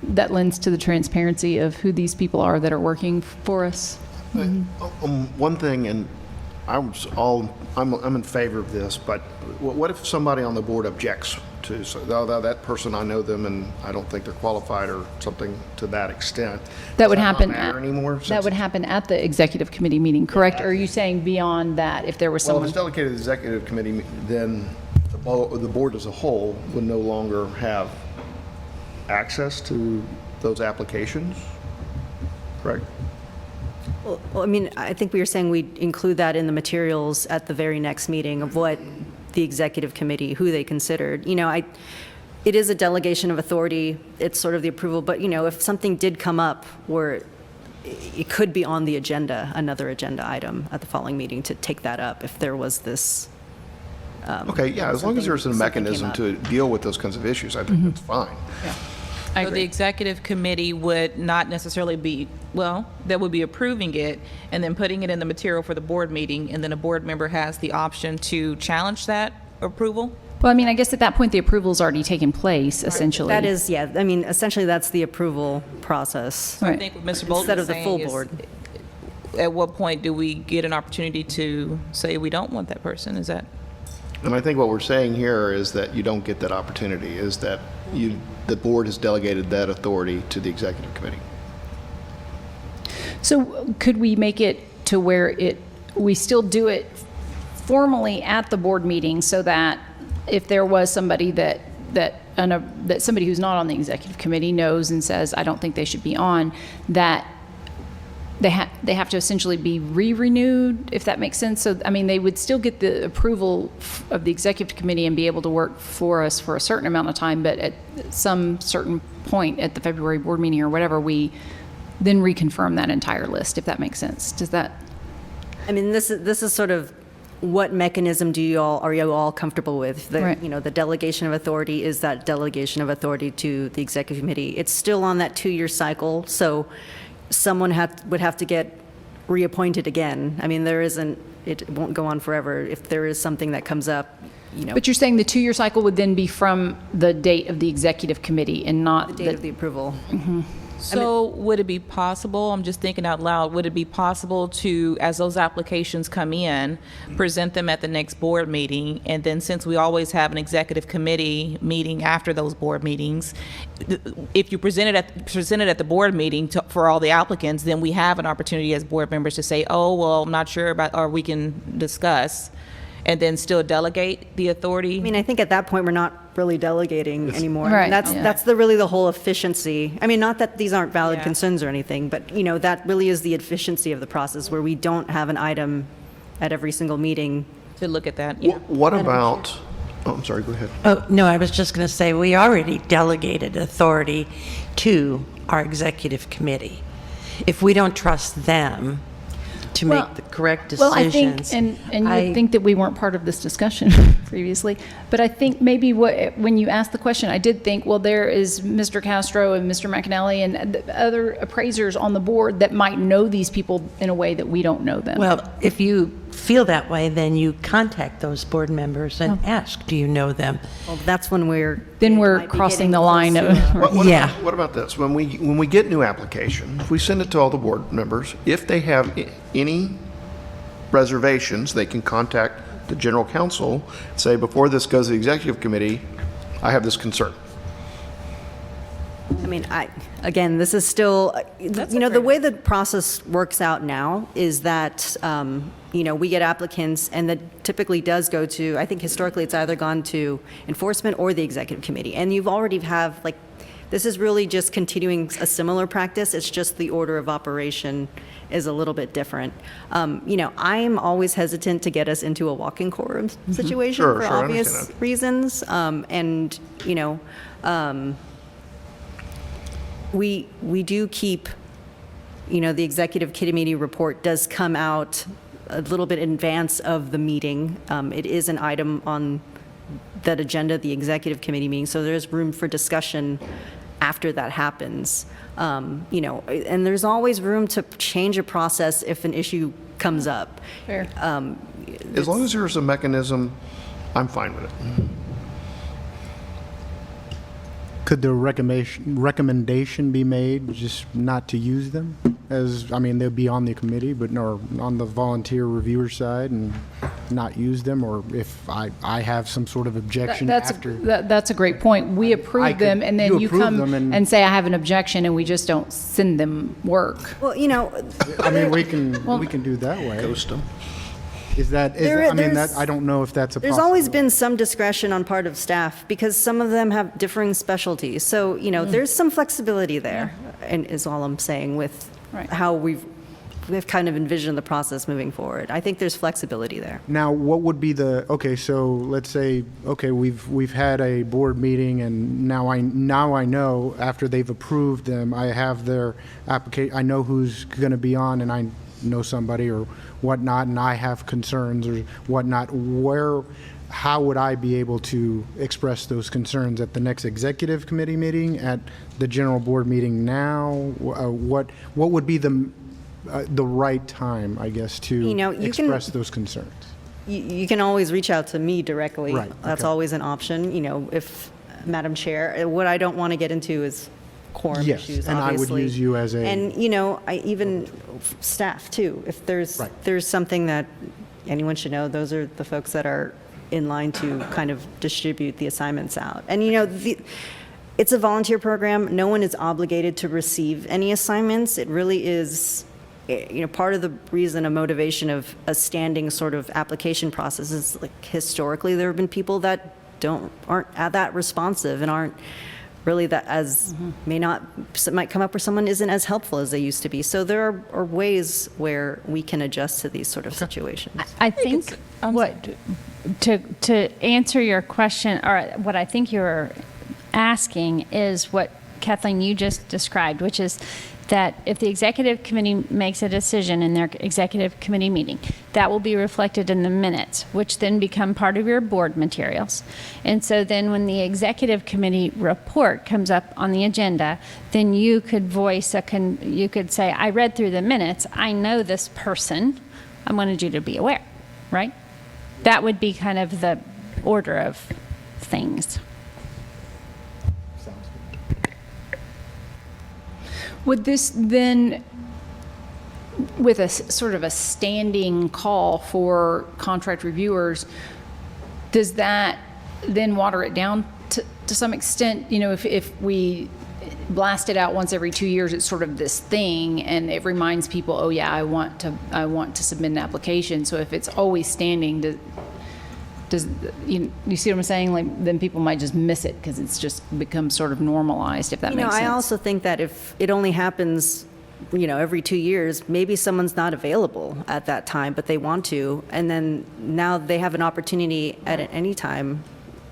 That lends to the transparency of who these people are that are working for us. One thing, and I'm in favor of this, but what if somebody on the board objects to, so that person, I know them and I don't think they're qualified, or something to that extent? That would Does happen not matter anymore? That would happen at the executive committee meeting, correct? Or are you saying beyond that, if there was Well, someone? if it's delegated to the executive committee, then the board as a whole would no longer have access to those applications, correct? Well, I mean, I think we were saying we'd include that in the materials at the very next meeting of what the executive committee, who they considered. It is a delegation of authority. It's sort of the approval, but if something did come up where it could be on the agenda, another agenda item at the following meeting, to take that up if there was this. Okay, yeah, as long as there's a mechanism to deal with those kinds of issues, I think that's fine. Yeah. So the executive committee would not necessarily be, that would be approving it and then putting it in the material for the board meeting, and then a board member has the option to challenge that approval? Well, I mean, I guess at that point, the approval's already taken place, essentially. That is, yeah. I mean, essentially, that's the approval process. So I think what Mr. Bolton Instead of is the saying full is, board. at what point do we get an opportunity to say we don't want that person? Is that? And I think what we're saying here is that you don't get that opportunity, is that the board has delegated that authority to the executive committee. So could we make it to where we still do it formally at the board meeting, so that if there was somebody that that somebody who's not on the executive committee knows and says, I don't think they should be on, that they have to essentially be re-renewed, if that makes sense. So, I mean, they would still get the approval of the executive committee and be able to work for us for a certain amount of time, but at some certain point at the February board meeting or whatever, we then reconfirm that entire list, if that makes sense. Does that? I mean, this is sort of what mechanism are you all comfortable with? Right. The delegation of authority is that delegation of authority to the executive committee. It's still on that 2-year cycle, so someone would have to get reappointed again. I mean, it won't go on forever. If there is something that comes up, But you're saying the 2-year cycle would then be from the date of the executive committee and not the date of the approval. So would it be possible, I'm just thinking out loud, would it be possible to, as those applications come in, present them at the next board meeting, and then since we always have an executive committee meeting after those board meetings, if you present it at the board meeting for all the applicants, then we have an opportunity as board members to say, oh, well, I'm not sure about, or we can discuss, and then still delegate the authority? I mean, I think at that point, we're not really delegating anymore. Right. And that's really the whole efficiency. I mean, not that these aren't valid concerns or anything, but, that really is the efficiency of the process, where we don't have an item at every single meeting. To look at that, yeah. What about, I'm sorry, go ahead. Oh, no, I was just going to say, we already delegated authority to our executive committee. If we don't trust them to make the correct decisions. Well, I think, and you would think that we weren't part of this discussion previously, but I think maybe when you asked the question, I did think, well, there is Mr. Castro and Mr. McAnally and the other appraisers on the board that might know these people in a way that we don't know them. Well, if you feel that way, then you contact those board members and ask, do you know them? Well, that's when we're crossing the line of. What about this? When we get new applications, we send it to all the board members. If they have any reservations, they can contact the general counsel, say, before this goes to the executive committee, I have this concern. I mean, again, this is still, the way the process works out now is that, we get applicants, and that typically does go to, I think historically it's either gone to enforcement or the executive committee. And you've already this is really just continuing a similar practice. It's just the order of operation is a little bit different. I'm always hesitant to get us into a walking quorum situation for obvious reasons. We do keep, the executive committee report does come out a little bit in advance of the meeting. It is an item on that agenda, the executive committee meeting, so there's room for discussion after that happens. And there's always room to change a process if an issue comes up. Fair. As long as there's a mechanism, I'm fine with it. Could the recommendation be made just not to use them? They'd be on the committee, but or on the volunteer reviewer side and not use them? Or if I have some sort of objection after? That's a great point. We approve them, and then you come and say, I have an objection, and we just don't send them work. Well, we can do that way. Ghost them. I don't know if that's a There's always been some discretion on part of staff because some of them have differing specialties. So, there's some flexibility there, and is all I'm saying with how we've kind of envisioned the process moving forward. I think there's flexibility there. Now, what would be so let's say, we've had a board meeting, and now I know after they've approved them, I have their application, I know who's going to be on, and I know somebody or whatnot, and I have concerns or whatnot. How would I be able to express those concerns at the next executive committee meeting, at the general board meeting now? What would be the right time, I guess, to express those concerns? You can always reach out to me directly. Right, That's always an option. If Madam Chair, what I don't want to get into is quorum issues, and obviously. I would use you as a... And, I even staff, too. If there's something that anyone should know, those are the folks that are in line to kind of distribute the assignments out. And, it's a volunteer program. No one is obligated to receive any assignments. It really is, part of the reason, a motivation of a standing sort of application process is, historically, there have been people that aren't that responsive and aren't really that as might come up where someone isn't as helpful as they used to be. So there are ways where we can adjust to these sort of situations. I think to answer your question, or what I think you're asking is what Kathleen, you just described, which is that if the executive committee makes a decision in their executive committee meeting, that will be reflected in the minutes, which then become part of your board materials. And so then when the executive committee report comes up on the agenda, then you could voice you could say, I read through the minutes, I know this person, I wanted you to be aware, right? That would be kind of the order of things. Would this then, with a sort of a standing call for contract reviewers, does that then water it down to some extent? You know, if we blast it out once every 2 years, it's sort of this thing, and it reminds people, oh yeah, I want to submit an application. So if it's always standing, does you see what I'm saying? Like, then people might just miss it because it's just becomes sort of normalized, if that makes sense. I also think that if it only happens, every 2 years, maybe someone's not available at that time, but they want to, and then now they have an opportunity at any time,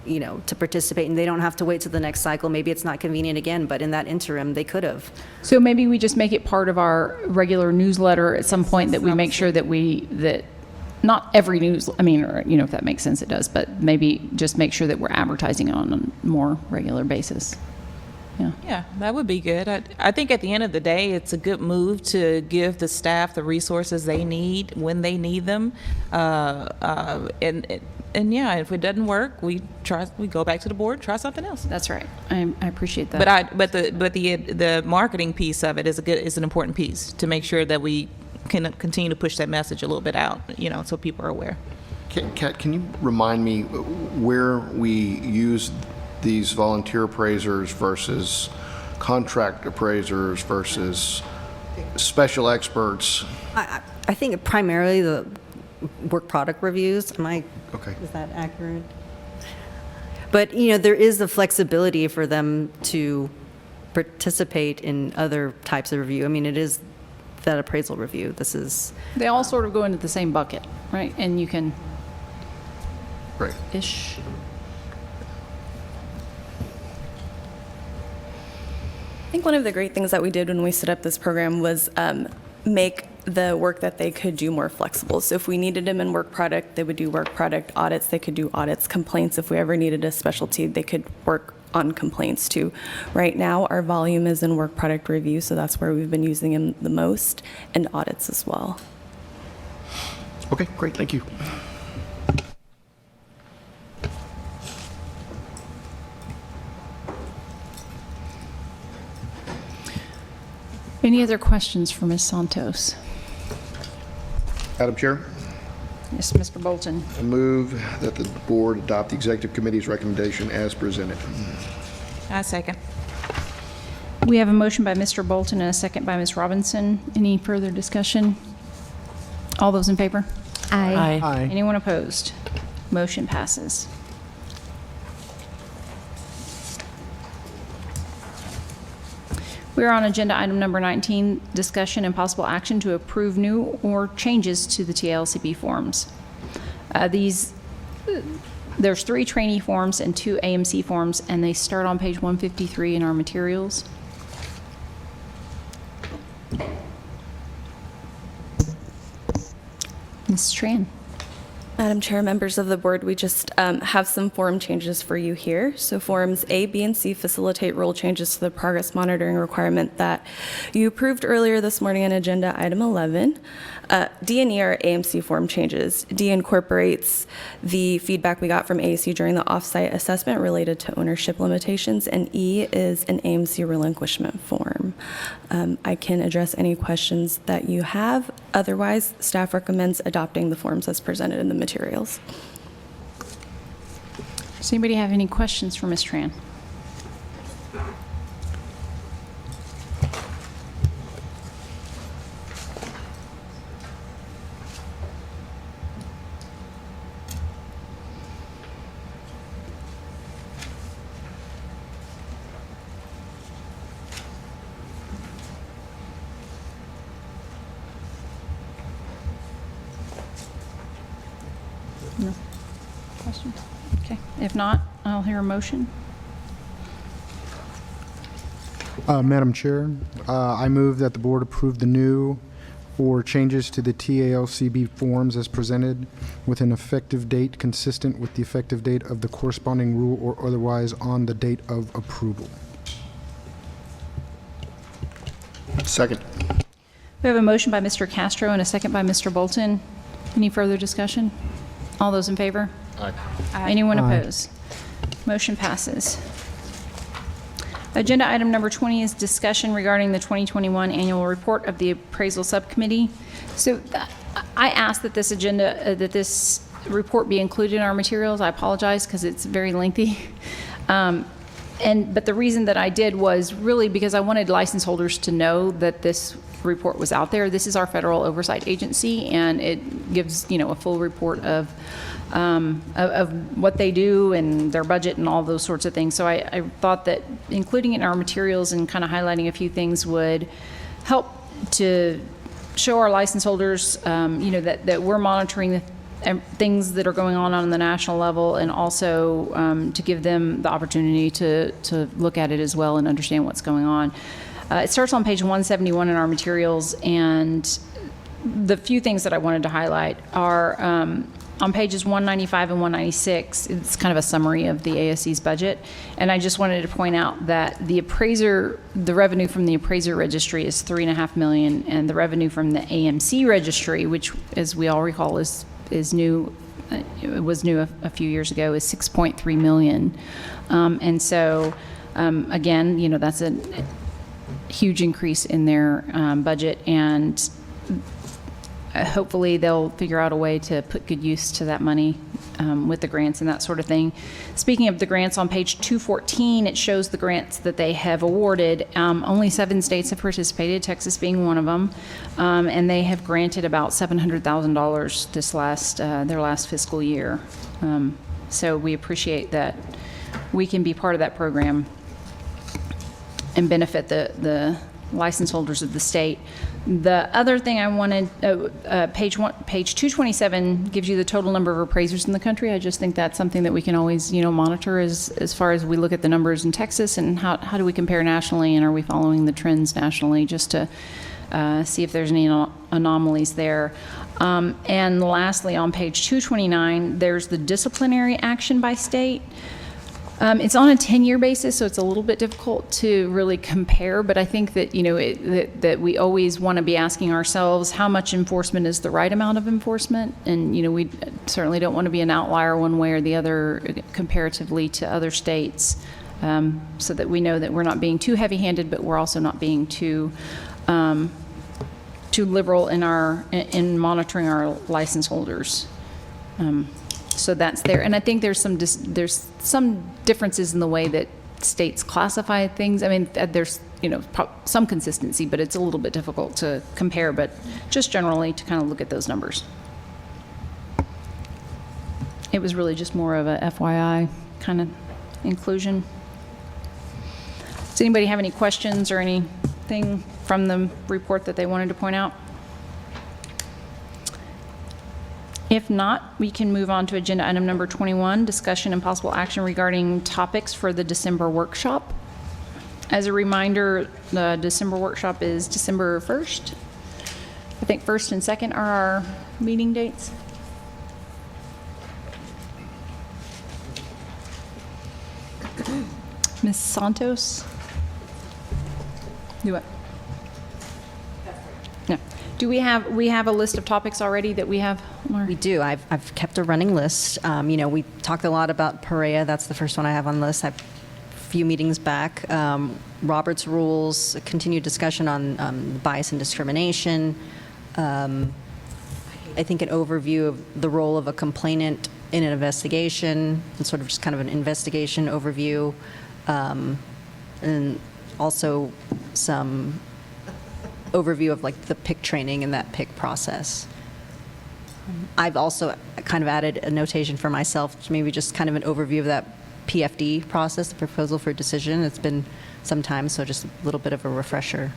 to participate, and they don't have to wait till the next cycle. Maybe it's not convenient again, but in that interim, they could have. So maybe we just make it part of our regular newsletter at some point, that we make sure that not every news, if that makes sense, it does, but maybe just make sure that we're advertising it on a more regular basis. Yeah, that would be good. I think at the end of the day, it's a good move to give the staff the resources they need when they need them. And yeah, if it doesn't work, we go back to the board, try something else. That's right. I appreciate that. But the marketing piece of it is an important piece to make sure that we can continue to push that message a little bit out, so people are aware. Kat, can you remind me where we use these volunteer appraisers versus contract appraisers versus special experts? I think primarily the work product reviews. Okay. Is that accurate? But, there is the flexibility for them to participate in other types of review. It is that appraisal review. They all sort of go into the same bucket, right? And you can... Right. Ish. I think one of the great things that we did when we set up this program was make the work that they could do more flexible. So if we needed them in work product, they would do work product. Audits, they could do audits. Complaints, if we ever needed a specialty, they could work on complaints too. Right now, our volume is in work product review, so that's where we've been using them the most, and audits as well. Okay, great, thank you. Any other questions for Ms. Santos? Madam Chair, Yes, Mr. Bolton. I move that the board adopt the executive committee's recommendation as presented. I second. We have a motion by Mr. Bolton and a second by Ms. Robinson. Any further discussion? All those in favor? Aye. Aye. Anyone opposed? Motion passes. We are on agenda item number 19, discussion and possible action to approve new or changes to the TALCB forms. There's 3 trainee forms and 2 AMC forms, and they start on page 153 in our materials. Ms. Tran. Madam Chair, members of the board, we just have some form changes for you here. So forms A, B, and C facilitate rule changes to the progress monitoring requirement that you approved earlier this morning in agenda item 11. D and E are AMC form changes. D incorporates the feedback we got from AAC during the offsite assessment related to ownership limitations, and E is an AMC relinquishment form. I can address any questions that you have. Otherwise, staff recommends adopting the forms as presented in the materials. Does anybody have any questions for Ms. Tran? No questions? Okay, if not, I'll hear a motion. Madam Chair, I move that the board approve the new or changes to the TALCB forms as presented with an effective date consistent with the effective date of the corresponding rule or otherwise on the date of approval. Second. We have a motion by Mr. Castro and a second by Mr. Bolton. Any further discussion? All those in favor? Aye. Anyone Aye. opposed? Motion passes. Agenda item number 20 is discussion regarding the 2021 annual report of the Appraisal Subcommittee. So I asked that this agenda, that this report be included in our materials. I apologize because it's very lengthy. But the reason that I did was really because I wanted license holders to know that this report was out there. This is our federal oversight agency, and it gives, a full report of what they do and their budget and all those sorts of things. So I thought that including it in our materials and kind of highlighting a few things would help to show our license holders, that we're monitoring the things that are going on the national level, and also to give them the opportunity to look at it as well and understand what's going on. It starts on page 171 in our materials, and the few things that I wanted to highlight are on pages 195 and 196, it's kind of a summary of the ASC's budget. And I just wanted to point out that the revenue from the appraiser registry is $3.5 million, and the revenue from the AMC registry, which, as we all recall, is new, it was new a few years ago, is $6.3 million. And so, again, that's a huge increase in their budget, and hopefully they'll figure out a way to put good use to that money with the grants and that sort of thing. Speaking of the grants, on page 214, it shows the grants that they have awarded. Only 7 states have participated, Texas being one of them, and they have granted about $700,000 this their last fiscal year. So we appreciate that we can be part of that program and benefit the license holders of the state. The other thing I wanted, page 227 gives you the total number of appraisers in the country. I just think that's something that we can always, monitor as far as we look at the numbers in Texas and how do we compare nationally, and are we following the trends nationally, just to see if there's any anomalies there. And lastly, on page 229, there's the disciplinary action by state. It's on a 10-year basis, so it's a little bit difficult to really compare, but I think that, that we always want to be asking ourselves how much enforcement is the right amount of enforcement, and, we certainly don't want to be an outlier one way or the other comparatively to other states, so that we know that we're not being too heavy-handed, but we're also not being too liberal in monitoring our license holders. So that's there, and I think there's some differences in the way that states classify things. I mean, there's some consistency, but it's a little bit difficult to compare. But just generally to kind of look at those numbers. It was really just more of a FYI kind of inclusion. Does anybody have any questions or anything from the report that they wanted to point out? If not, we can move on to agenda item number 21, discussion and possible action regarding topics for the December workshop. As a reminder, the December workshop is December 1st. I think 1st and 2nd are our meeting dates. Ms. Santos? Do what? No. Do we have a list of topics already that we have, Laura? We do. I've kept a running list. We talked a lot about PAREA. That's the first one I have on the list. A few meetings back. Robert's Rules, a continued discussion on bias and discrimination. I think an overview of the role of a complainant in an investigation, and sort of just kind of an investigation overview. And also some overview of like the PIC training and that PIC process. I've also kind of added a notation for myself, maybe just kind of an overview of that PFD process, the proposal for decision. It's been some time, so just a little bit of a refresher.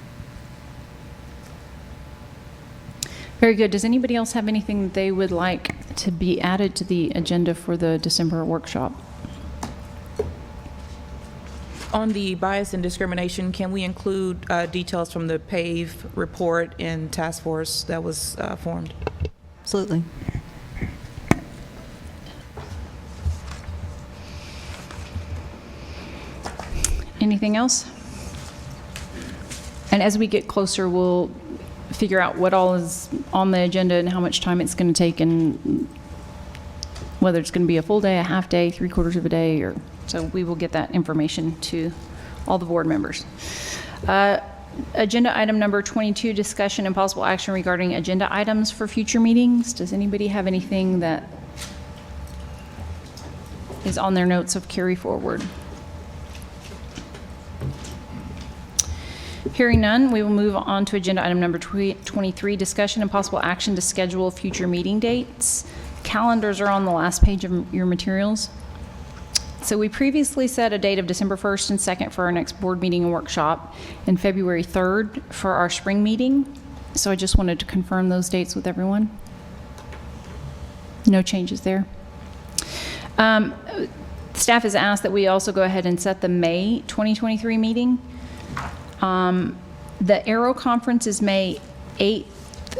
We Very good. Does anybody else have anything that they would like to be added to the agenda for the December workshop? On the bias and discrimination, can we include details from the PAVE report and task force that was formed? Absolutely. Anything else? And as we get closer, we'll figure out what all is on the agenda and how much time it's going to take, and whether it's going to be a full day, a half day, 3/4 of a day, or so we will get that information to all the board members. Agenda item number 22, discussion and possible action regarding agenda items for future meetings. Does anybody have anything that is on their notes of carry forward? Hearing none, we will move on to agenda item number 23, discussion and possible action to schedule future meeting dates. Calendars are on the last page of your materials. So we previously set a date of December 1st and 2nd for our next board meeting and workshop, and February 3rd for our spring meeting. So I just wanted to confirm those dates with everyone. No changes there. Staff has asked that we also go ahead and set the May 2023 meeting. The Aero Conference is May 8th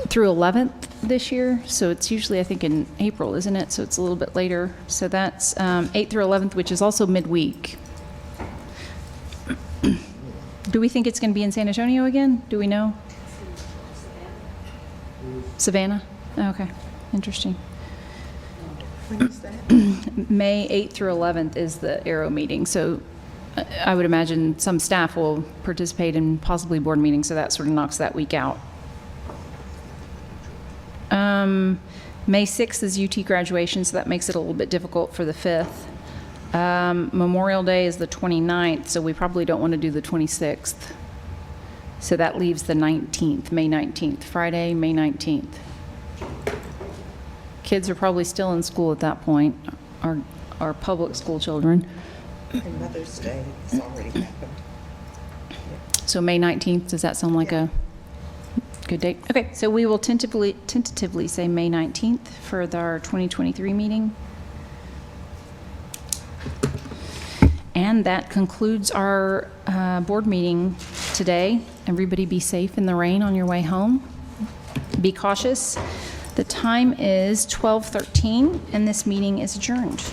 through 11th this year, so it's usually, I think, in April, isn't it? So it's a little bit later. So that's 8th through 11th, which is also midweek. Do we think it's going to be in San Antonio again? Do we know? Savannah? Oh, okay, interesting. When is that? May 8th through 11th is the Aero meeting, so I would imagine some staff will participate in possibly board meetings, so that sort of knocks that week out. May 6th is UT graduation, so that makes it a little bit difficult for the 5th. Memorial Day is the 29th, so we probably don't want to do the 26th. So that leaves the 19th, May 19th, Friday, May 19th. Kids are probably still in school at that point, our public school children. And Mother's Day has already happened. So May 19th, does that sound like a good date? Okay, so we will tentatively say May 19th for our 2023 meeting. And that concludes our board meeting today. Everybody be safe in the rain on your way home. Be cautious. The time is 12:13, and this meeting is adjourned.